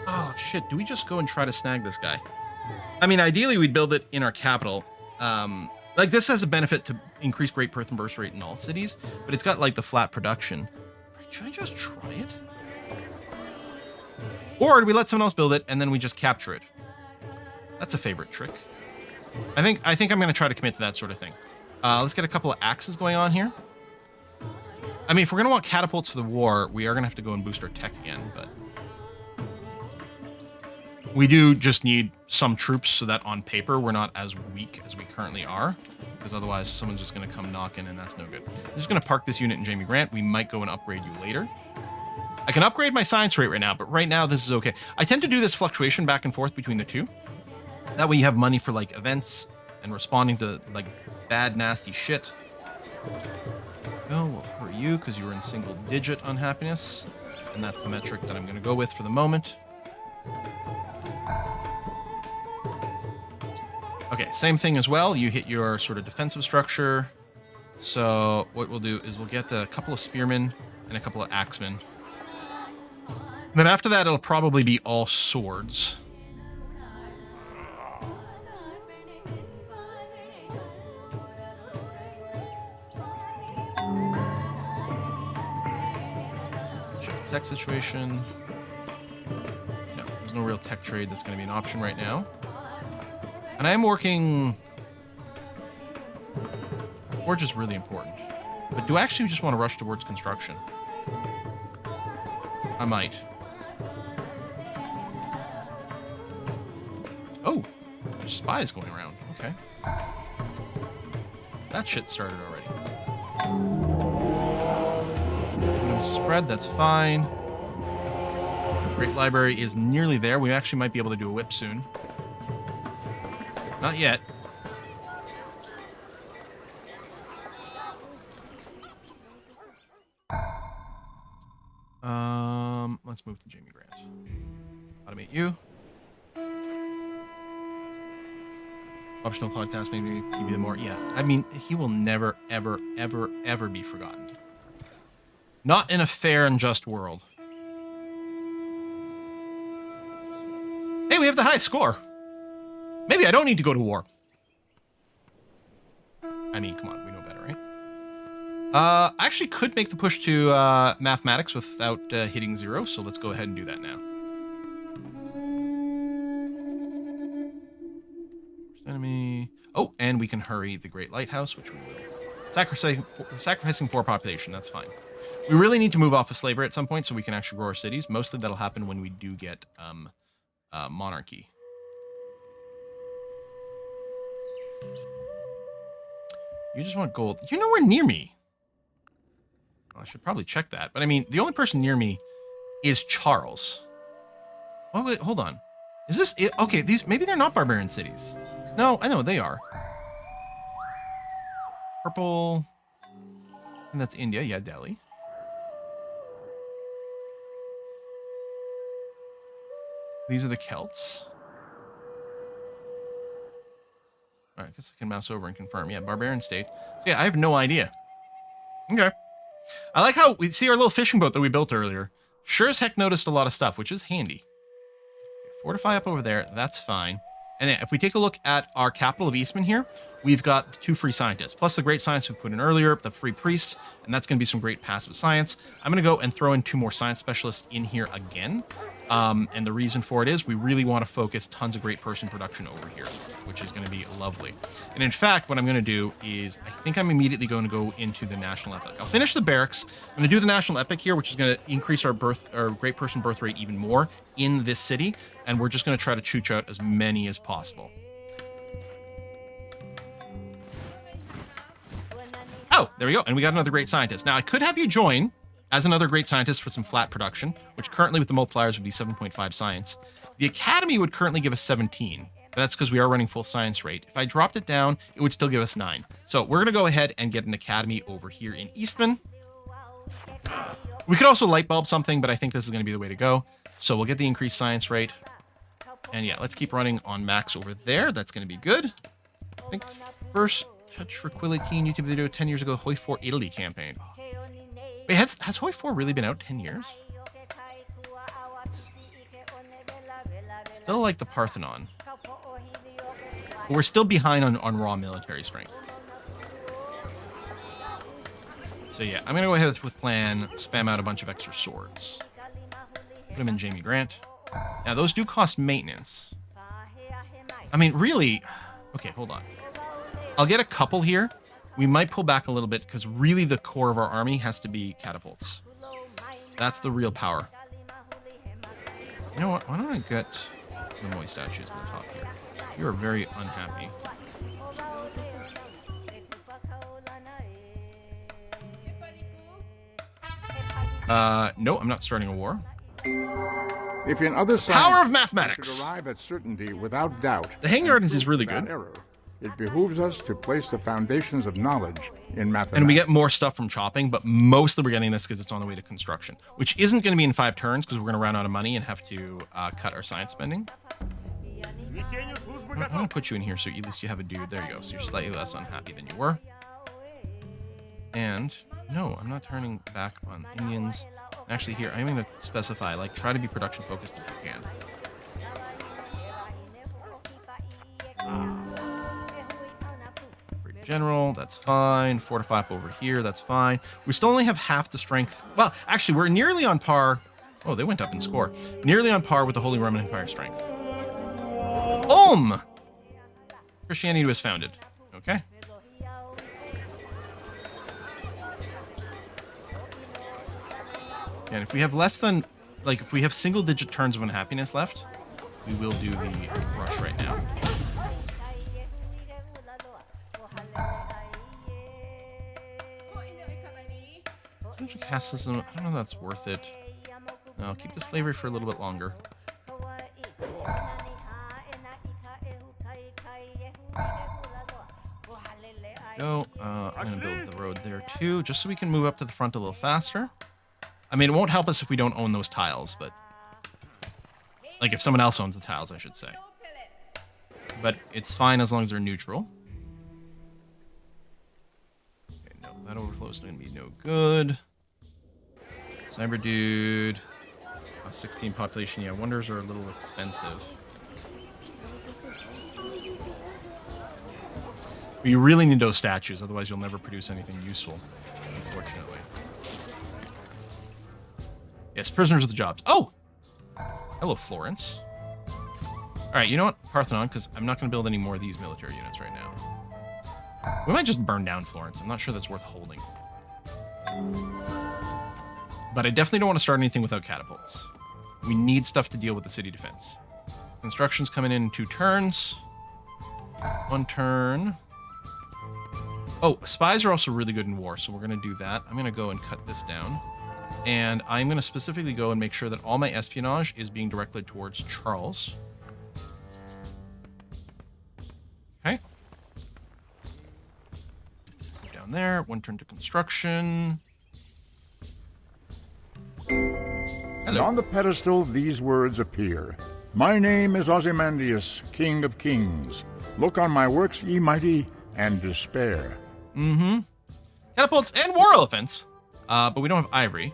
Oh, shit. Do we just go and try to snag this guy? I mean, ideally, we'd build it in our capital. Like, this has a benefit to increase great birth and burst rate in all cities, but it's got, like, the flat production. Should I just try it? Or do we let someone else build it, and then we just capture it? That's a favorite trick. I think I'm going to try to commit to that sort of thing. Let's get a couple of axes going on here. I mean, if we're going to want catapults for the war, we are going to have to go and boost our tech again, but... We do just need some troops so that on paper we're not as weak as we currently are, because otherwise someone's just going to come knocking and that's no good. I'm just going to park this unit in Jamie Grant. We might go and upgrade you later. I can upgrade my science rate right now, but right now this is okay. I tend to do this fluctuation back and forth between the 2. That way you have money for like events and responding to like bad, nasty shit. Well, we'll hurt you because you were in single digit unhappiness, and that's the metric that I'm going to go with for the moment. Okay, same thing as well. You hit your sort of defensive structure. So what we'll do is we'll get a couple of spearmen and a couple of axemen. Then after that, it'll probably be all swords. Check the tech situation. No, there's no real tech trade that's going to be an option right now. And I am working... Forge is really important. But do I actually just want to rush towards construction? I might. Oh, there's spies going around. Okay. that shit started already. Spread, that's fine. Great Library is nearly there. We actually might be able to do a whip soon. Not yet. Let's move to Jamie Grant. Automate you. Optional podcast, maybe TV the more. Yeah, I mean, he will never, ever, ever, ever be forgotten. Not in a fair and just world. Hey, we have the high score. Maybe I don't need to go to war. I mean, come on, we know better, right? I actually could make the push to mathematics without hitting 0, so let's go ahead and do that now. Enemy. Oh, and we can hurry the Great Lighthouse, which we will. Sacrificing 4 population, that's fine. We really need to move off of slavery at some point so we can actually grow our cities. Mostly that'll happen when we do get monarchy. You just want gold. You're nowhere near me. Well, I should probably check that. But I mean, the only person near me is Charles. Oh, wait, hold on. Is this it? Okay, these maybe they're not barbarian cities. No, I know they are. Purple. And that's India. Yeah, Delhi. These are the Celts. All right, I guess I can mouse over and confirm. Yeah, barbarian state. So yeah, I have no idea. Okay. I like how we see our little fishing boat that we built earlier. Sure as heck noticed a lot of stuff, which is handy. Fortify up over there. That's fine. And then if we take a look at our capital of Eastman here, we've got 2 free scientists, plus the great science we put in earlier, the free priest, and that's going to be some great passive science. I'm going to go and throw in 2 more science specialists in here again. And the reason for it is we really want to focus tons of great person production over here, which is going to be lovely. And in fact, what I'm going to do is I think I'm immediately going to go into the national epic. I'll finish the barracks. I'm going to do the national epic here, which is going to increase our great person birth rate even more in this city. And we're just going to try to chooch out as many as possible. Oh, there we go. And we got another great scientist. Now I could have you join as another great scientist for some flat production, which currently with the multipliers would be 7.5 science. The academy would currently give us 17. But that's because we are running full science rate. If I dropped it down, it would still give us 9. So we're going to go ahead and get an academy over here in Eastman. We could also light bulb something, but I think this is going to be the way to go. So we'll get the increased science rate. And yeah, let's keep running on max over there. That's going to be good. I think first touch for Quilliteen YouTube video 10 years ago, Hoi 4 Italy campaign. Wait, has Hoi 4 really been out 10 years? Still like the Parthenon. But we're still behind on raw military strength. So yeah, I'm going to go ahead with plan, spam out a bunch of extra swords. Put them in Jamie Grant. Now, those do cost maintenance. I mean, really... Okay, hold on. I'll get a couple here. We might pull back a little bit because really the core of our army has to be catapults. That's the real power. You know what? Why don't I get the Moy statues in the top here? You are very unhappy. No, I'm not starting a war. If in other Power of science mathematics. we could arrive at certainty without doubt, The Hanging Gardens and is really prove good. error, it behooves us to place the foundations of knowledge in mathematics. And we get more stuff from chopping, but mostly we're getting this because it's on the way to construction, which isn't going to be in 5 turns because we're going to run out of money and have to cut our science spending. I'm going to put you in here so at least you have a dude. There you go. So you're slightly less unhappy than you were. And no, I'm not turning back on Indians. Actually, here, I'm going to specify, like, try to be production focused if you can. Great General, that's fine. Fortify up over here, that's fine. We still only have half the strength. Well, actually, we're nearly on par. Oh, they went up in score. Nearly on par with the Holy Roman Empire strength. Christianity was founded. Okay. And if we have less than, like, if we have single-digit turns of unhappiness left, we will do the rush right now. Change the caste system. I don't know if that's worth it. No, keep the slavery for a little bit longer. Go. I'm going to build the road there too, just so we can move up to the front a little faster. I mean, it won't help us if we don't own those tiles, but... Like, if someone else owns the tiles, I should say. But it's fine as long as they're neutral. Okay, no, that overflow's going to be no good. Cyber dude. 16 population. Yeah, wonders are a little expensive. But you really need those statues, otherwise you'll never produce anything useful, unfortunately. Yes, prisoners of the jobs. Oh! Hello, Florence. Alright, you know what? Parthenon, because I'm not going to build any more of these military units right now. We might just burn down Florence. I'm not sure that's worth holding. But I definitely don't want to start anything without catapults. We need stuff to deal with the city defense. Construction's coming in 2 turns. 1 turn. Oh, spies are also really good in war, so we're going to do that. I'm going to go and cut this down. And I'm going to specifically go and make sure that all my espionage is being directed towards Charles. Okay. Down there. 1 turn to construction. And Hello. on the pedestal these words appear. My name is Ozymandias, King of Kings. Look on my works, ye mighty, and despair. Mm-hmm. Catapults and war elephants. But we don't have ivory.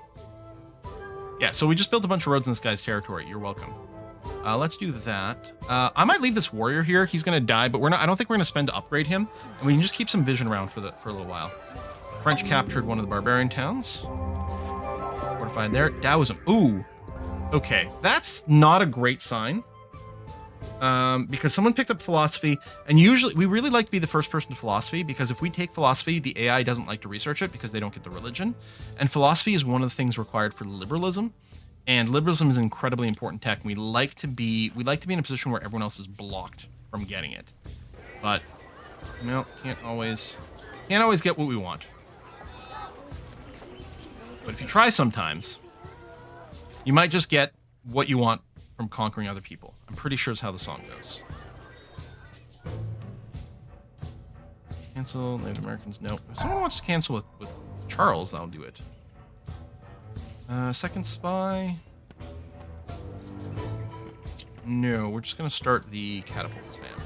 Yeah, so we just built a bunch of roads in this guy's territory. You're welcome. Let's do that. I might leave this warrior here. He's gonna die, but I don't think we're gonna spend to upgrade him. And we can just keep some vision around for a little while. The French captured one of the barbarian towns. Fortified there. Taoism. Ooh. Okay, that's not a great sign. Because someone picked up philosophy, and usually we really like to be the first person to philosophy, because if we take philosophy, the AI doesn't like to research it because they don't get the religion. And philosophy is one of the things required for liberalism, and liberalism is incredibly important tech. And we like to be in a position where everyone else is blocked from getting it. But no, can't always get what we want. But if you try sometimes, you might just get what you want from conquering other people. I'm pretty sure is how the song goes. Cancel Native Americans. No. If someone wants to cancel with Charles, I'll do it. Second spy. No, we're just gonna start the catapult spam.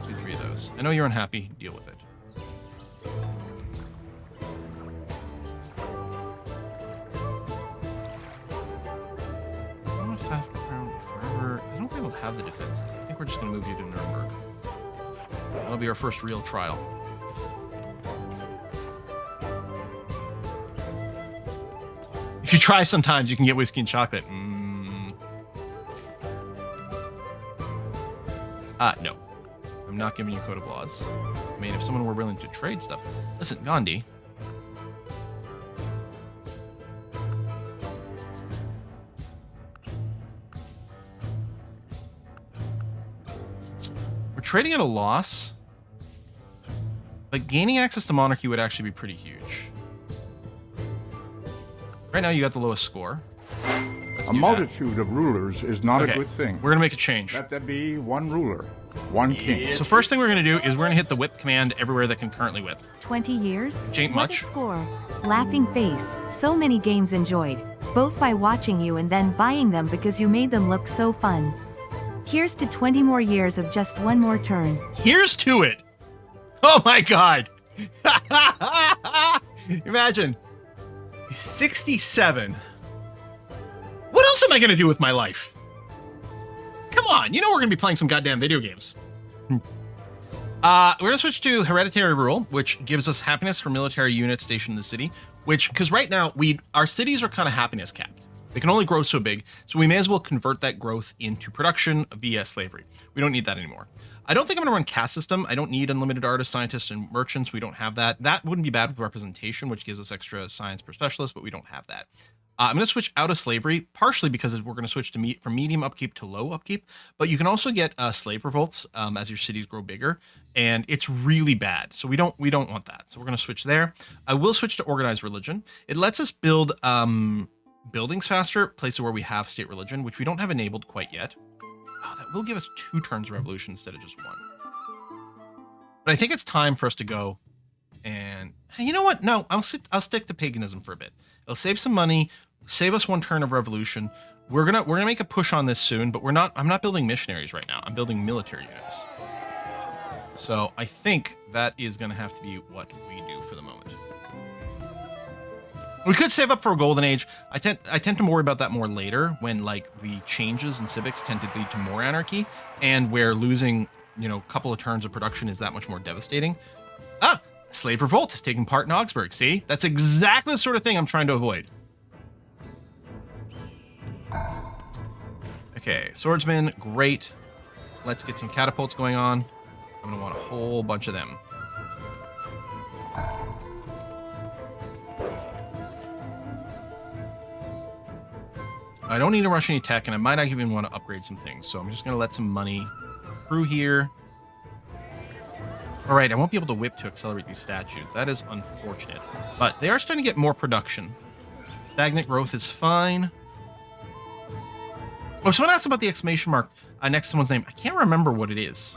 2, 3 of those. I know you're unhappy. Deal with it. I don't think we'll have the defenses. I think we're just going to move you to Nuremberg. That'll be our first real trial. If you try sometimes, you can get whiskey and chocolate. No. I'm not giving you code of laws. I mean, if someone were willing to trade stuff. Listen, Gandhi. Trading at a loss, but gaining access to monarchy would actually be pretty huge. Right now, you got the lowest score. A multitude of rulers is not a good thing. We're gonna make a change. Let there be one ruler, one king. So first thing we're gonna do is we're gonna hit the whip command everywhere that can currently whip. 20 years? Which ain't What much. a score. Laughing face. So many games enjoyed. Both by watching you and then buying them because you made them look so fun. Here's to 20 more years of just one more turn. Here's to it. Oh my God. Imagine. 67. What else am I going to do with my life? Come on. You know we're going to be playing some goddamn video games. We're going to switch to hereditary rule, which gives us happiness for military units stationed in the city, because right now our cities are kind of happiness capped. They can only grow so big, so we may as well convert that growth into production via slavery. We don't need that anymore. I don't think I'm going to run caste system. I don't need unlimited artists, scientists, and merchants. We don't have that. That wouldn't be bad with representation, which gives us extra science per specialist, but we don't have that. I'm going to switch out of slavery, partially because we're going to switch to from medium upkeep to low upkeep. But you can also get slave revolts as your cities grow bigger, and it's really bad. So we don't want that. So we're going to switch there. I will switch to organized religion. It lets us build buildings faster, places where we have state religion, which we don't have enabled quite yet. Oh, that will give us 2 turns of revolution instead of just 1. But I think it's time for us to go. And hey, you know what? No, I'll stick to paganism for a bit. It'll save some money, save us 1 turn of revolution. We're gonna make a push on this soon, but I'm not building missionaries right now. I'm building military units. So I think that is gonna have to be what we do for the moment. We could save up for a golden age. I tend to worry about that more later, when like the changes in civics tend to lead to more anarchy, and where losing, a couple of turns of production is that much more devastating. Slave revolt is taking part in Augsburg. See, that's exactly the sort of thing I'm trying to avoid. Okay, swordsman, great. Let's get some catapults going on. I'm gonna want a whole bunch of them. I don't need to rush any tech, and I might not even want to upgrade some things, so I'm just gonna let some money through here. All right, I won't be able to whip to accelerate these statues. That is unfortunate, but they are starting to get more production. Stagnant growth is fine. Oh, someone asked about the exclamation mark next to someone's name. I can't remember what it is.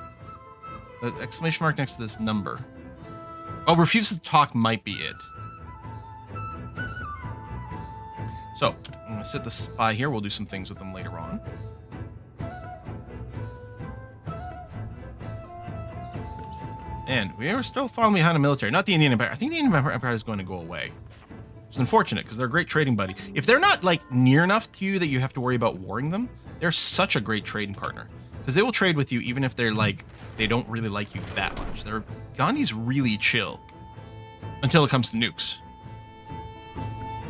The exclamation mark next to this number. Oh, refuses to talk might be it. So I'm gonna set the spy here. We'll do some things with them later on. And we are still falling behind the military. Not the Indian Empire. I think the Indian Empire is going to go away. It's unfortunate because they're a great trading buddy. If they're not like near enough to you that you have to worry about warring them, they're such a great trading partner. Because they will trade with you even if they're like, they don't really like you that much. Gandhi's really chill. Until it comes to nukes.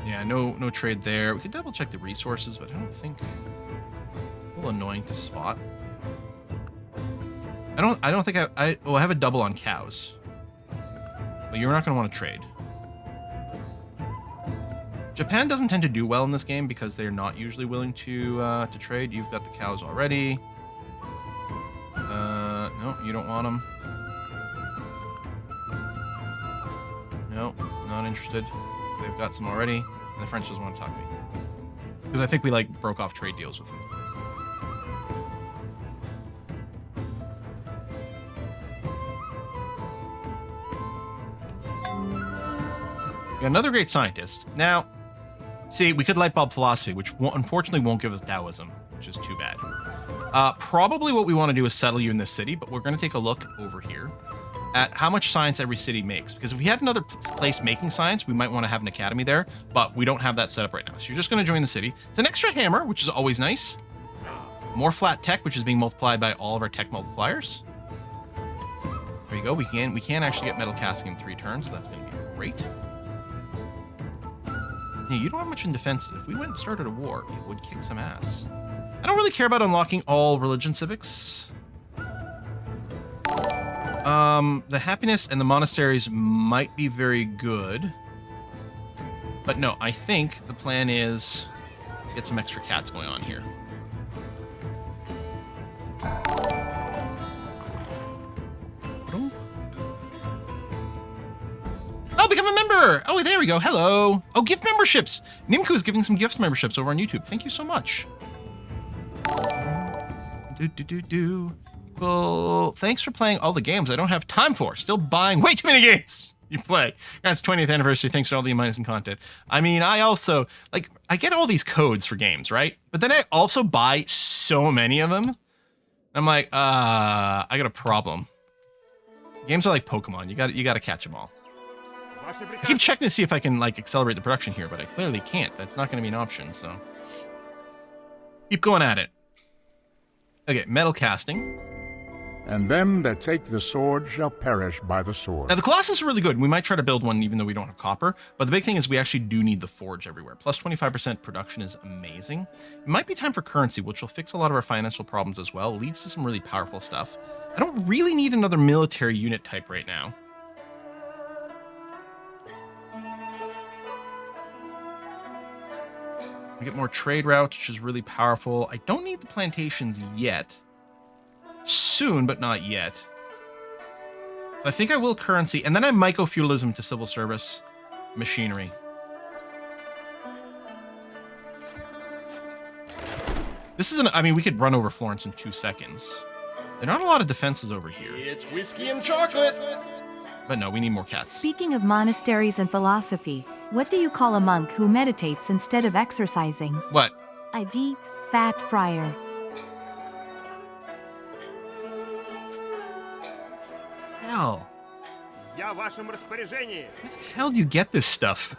Yeah, no trade there. We could double check the resources, but I don't think... A little annoying to spot. I don't think I have a double on cows. But you're not going to want to trade. Japan doesn't tend to do well in this game because they're not usually willing to trade. You've got the cows already. No, you don't want them. No, not interested. They've got some already, and the French doesn't want to talk to me. Because I think we broke off trade deals with them. We got another great scientist. Now, see, we could light bulb philosophy, which unfortunately won't give us Taoism, which is too bad. Probably what we want to do is settle you in this city, but we're going to take a look over here at how much science every city makes. Because if we had another place making science, we might want to have an academy there, but we don't have that set up right now. So you're just going to join the city. It's an extra hammer, which is always nice. More flat tech, which is being multiplied by all of our tech multipliers. There you go. We can actually get metal casting in 3 turns, so that's going to be great. Yeah, you don't have much in defense. If we went and started a war, it would kick some ass. I don't really care about unlocking all religion civics. The happiness and the monasteries might be very good. But no, I think the plan is get some extra cats going on here. Oh, become a member! Oh, there we go. Hello. Oh, gift memberships. Nimku is giving some gift memberships over on YouTube. Thank you so much. Well, thanks for playing all the games I don't have time for. Still buying way too many games you play. It's 20th anniversary. Thanks for all the amazing content. I mean, I also, I get all these codes for games, right? But then I also buy so many of them. I'm like, I got a problem. Games are like Pokemon. You got to catch them all. I keep checking to see if I can accelerate the production here, but I clearly can't. That's not going to be an option, so keep going at it. Okay, metal casting. And them that take the sword shall perish by the sword. Now the Colossus are really good. We might try to build one even though we don't have copper, but the big thing is we actually do need the forge everywhere. Plus 25% production is amazing. It might be time for currency, which will fix a lot of our financial problems as well. It leads to some really powerful stuff. I don't really need another military unit type right now. We get more trade routes, which is really powerful. I don't need the plantations yet. Soon, but not yet. I think I will currency, and then I might go feudalism to civil service. Machinery. This isn't, I mean, we could run over Florence in 2 seconds. There aren't a lot of defenses over here. It's whiskey and chocolate. But no, we need more cats. Speaking of monasteries and philosophy, what do you call a monk who meditates instead of exercising? What? A deep, fat friar. Hell. Я в вашем распоряжении. Where the hell do you get this stuff?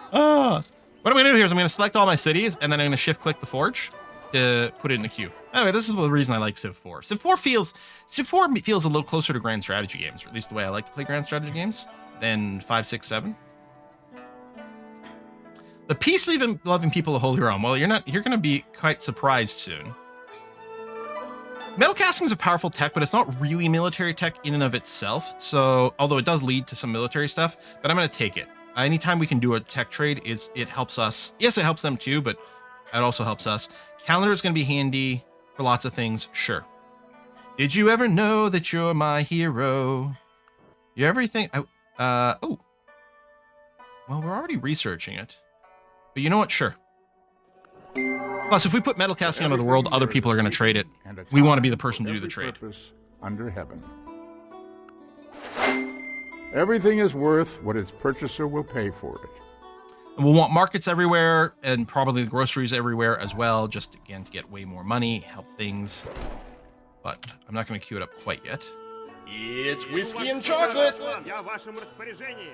What I'm going to do here is I'm going to select all my cities, and then I'm going to shift-click the forge to put it in the queue. Anyway, this is the reason I like Civ 4. Civ 4 feels a little closer to grand strategy games, or at least the way I like to play grand strategy games, than 5, 6, 7. The peace-loving people of Holy Realm. Well, you're going to be quite surprised soon. Metal casting is a powerful tech, but it's not really military tech in and of itself. So, although it does lead to some military stuff, but I'm going to take it. Anytime we can do a tech trade, it helps us. Yes, it helps them too, but it also helps us. Calendar is going to be handy for lots of things. Sure. Did you ever know that you're my hero? You're everything. Oh. Well, we're already researching it. But you know what? Sure. Plus, if we put metal casting onto the world, other people are going to trade it. We want to be the person to do the trade. Under heaven. Everything is worth what its purchaser will pay for it. And we'll want markets everywhere and probably groceries everywhere as well, just again to get way more money, help things. But I'm not going to queue it up quite yet. It's whiskey and chocolate. Я в вашем распоряжении.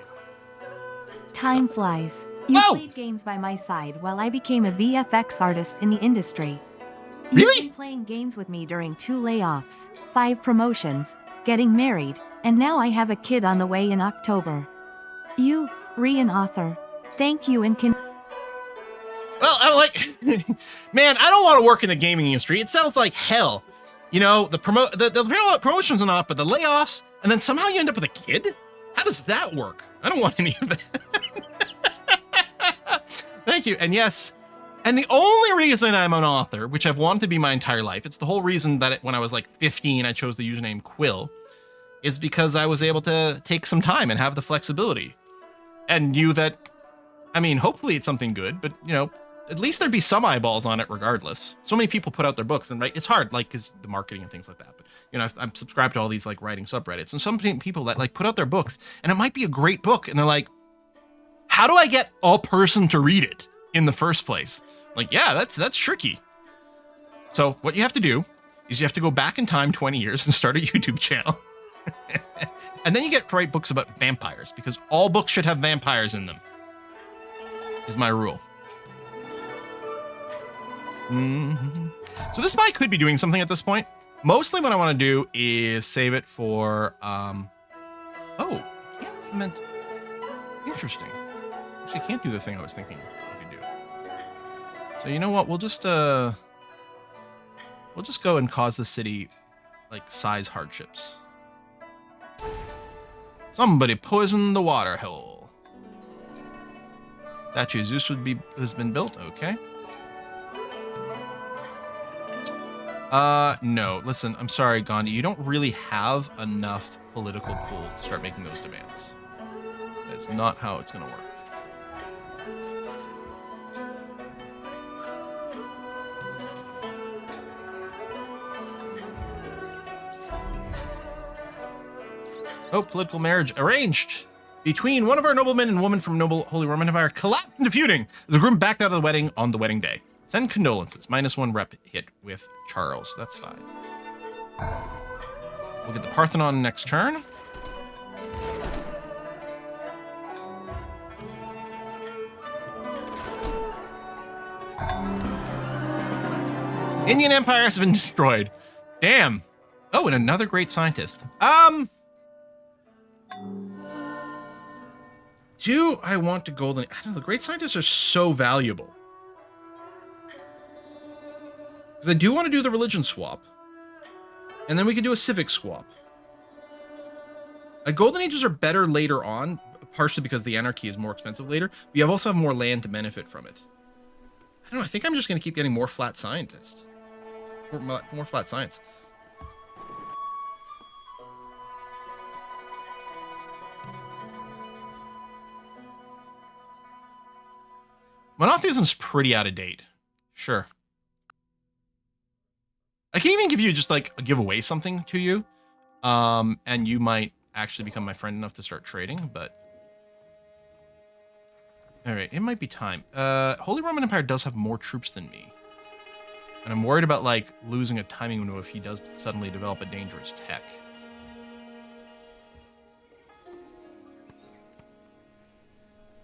Time flies. You Whoa! played games by my side while I became a VFX artist in the industry. You've Really? been playing games with me during 2 layoffs, 5 promotions, getting married, and now I have a kid on the way in October. You, an author. Thank you and can... Well, I'm like, man, I don't want to work in the gaming industry. It sounds like hell. You know, the promotions are not, but the layoffs, and then somehow you end up with a kid? How does that work? I don't want any of it. Thank you. And yes, and the only reason I'm an author, which I've wanted to be my entire life, it's the whole reason that when I was like 15, I chose the username Quill, is because I was able to take some time and have the flexibility and knew that, I mean, hopefully it's something good, but you know, at least there'd be some eyeballs on it regardless. So many people put out their books and right, it's hard, like, cause the marketing and things like that. But you know, I'm subscribed to all these like writing subreddits and some people that like put out their books and it might be a great book. And they're like, how do I get a person to read it in the first place? Like, yeah, that's tricky. So what you have to do is you have to go back in time 20 years and start a YouTube channel. And then you get to write books about vampires because all books should have vampires in them. Is my rule. So this bike could be doing something at this point. Mostly what I want to do is save it for, oh, can't meant, interesting. Actually, can't do the thing I was thinking I could do. So you know what? We'll just go and cause the city like size hardships. Somebody poison the water hole. Statue of Zeus has been built. Okay. No. Listen, I'm sorry, Gandhi. You don't really have enough political pull to start making those demands. That's not how it's going to work. Oh, political marriage arranged between one of our noblemen and woman from noble Holy Roman Empire collapsed into feuding. The groom backed out of the wedding on the wedding day. Send condolences. -1 rep hit with Charles. That's fine. We'll get the Parthenon next turn. Indian Empire has been destroyed. Damn. Oh, and another great scientist. Do I want to golden? I don't know. The great scientists are so valuable. Because I do want to do the religion swap. And then we can do a civic swap. Golden Ages are better later on, partially because the anarchy is more expensive later. We also have more land to benefit from it. I don't know. I think I'm just going to keep getting more flat scientists. More flat science. Monotheism's pretty out of date. Sure. I can even give you just like give away something to you. And you might actually become my friend enough to start trading, but all right, it might be time. Holy Roman Empire does have more troops than me. And I'm worried about like losing a timing window if he does suddenly develop a dangerous tech.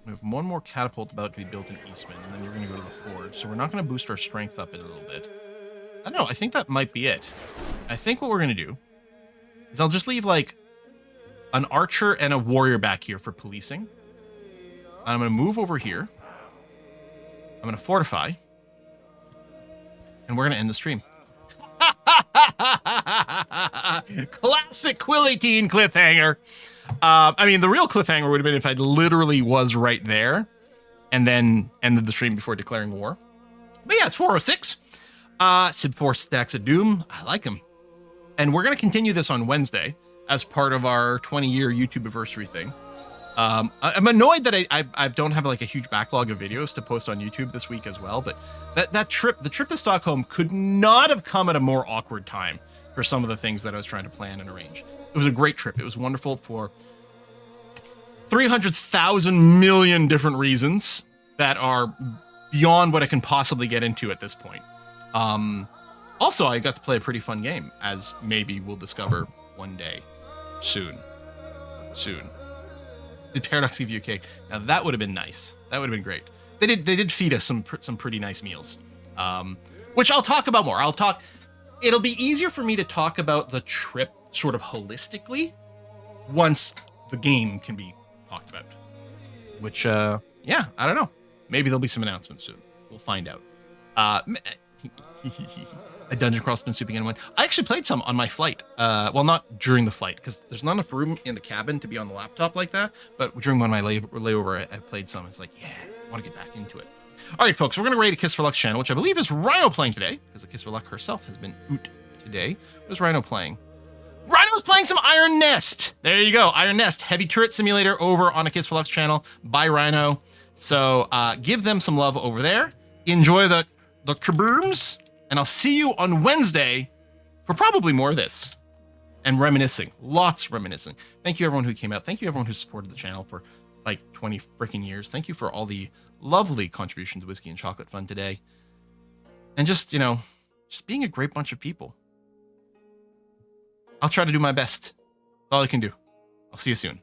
We have one more catapult about to be built in Eastman, and then we're going to go to the forge. So we're not going to boost our strength up a little bit. I don't know. I think that might be it. I think what we're going to do is I'll just leave like an archer and a warrior back here for policing. And I'm going to move over here. I'm going to fortify. And we're going to end the stream. Classic Quillitine cliffhanger. I mean, the real cliffhanger would have been if I literally was right there and then ended the stream before declaring war. But yeah, it's 406. Sib 4 Stacks of Doom. I like him. And we're going to continue this on Wednesday as part of our 20-year YouTube anniversary thing. I'm annoyed that I don't have like a huge backlog of videos to post on YouTube this week as well. But the trip to Stockholm could not have come at a more awkward time for some of the things that I was trying to plan and arrange. It was a great trip. It was wonderful for 300,000 million different reasons that are beyond what I can possibly get into at this point. Also, I got to play a pretty fun game, as maybe we'll discover one day. Soon. Did Paradox give you a cake? Now that would have been nice. That would have been great. They did feed us some pretty nice meals, which I'll talk about more. It'll be easier for me to talk about the trip sort of holistically once the game can be talked about. Which, yeah, I don't know. Maybe there'll be some announcements soon. We'll find out. A dungeon crawl spin swooping in one. I actually played some on my flight. Well, not during the flight, because there's not enough room in the cabin to be on the laptop like that. But during one of my layover, I played some. It's like, yeah, I want to get back into it. All right, folks, we're going to raid a Kiss for Luck's channel, which I believe is Rhino playing today, because the Kiss for Luck herself has been out today. What is Rhino playing? Rhino's playing some Iron Nest. There you go. Iron Nest, heavy turret simulator over on a Kiss for Luck's channel by Rhino. So give them some love over there. Enjoy the kabooms. And I'll see you on Wednesday for probably more of this. And reminiscing. Lots reminiscing. Thank you, everyone who came out. Thank you, everyone who supported the channel for like 20 freaking years. Thank you for all the lovely contributions to Whiskey and Chocolate Fun today. And just, you know, just being a great bunch of people. I'll try to do my best. That's all I can do. I'll see you soon.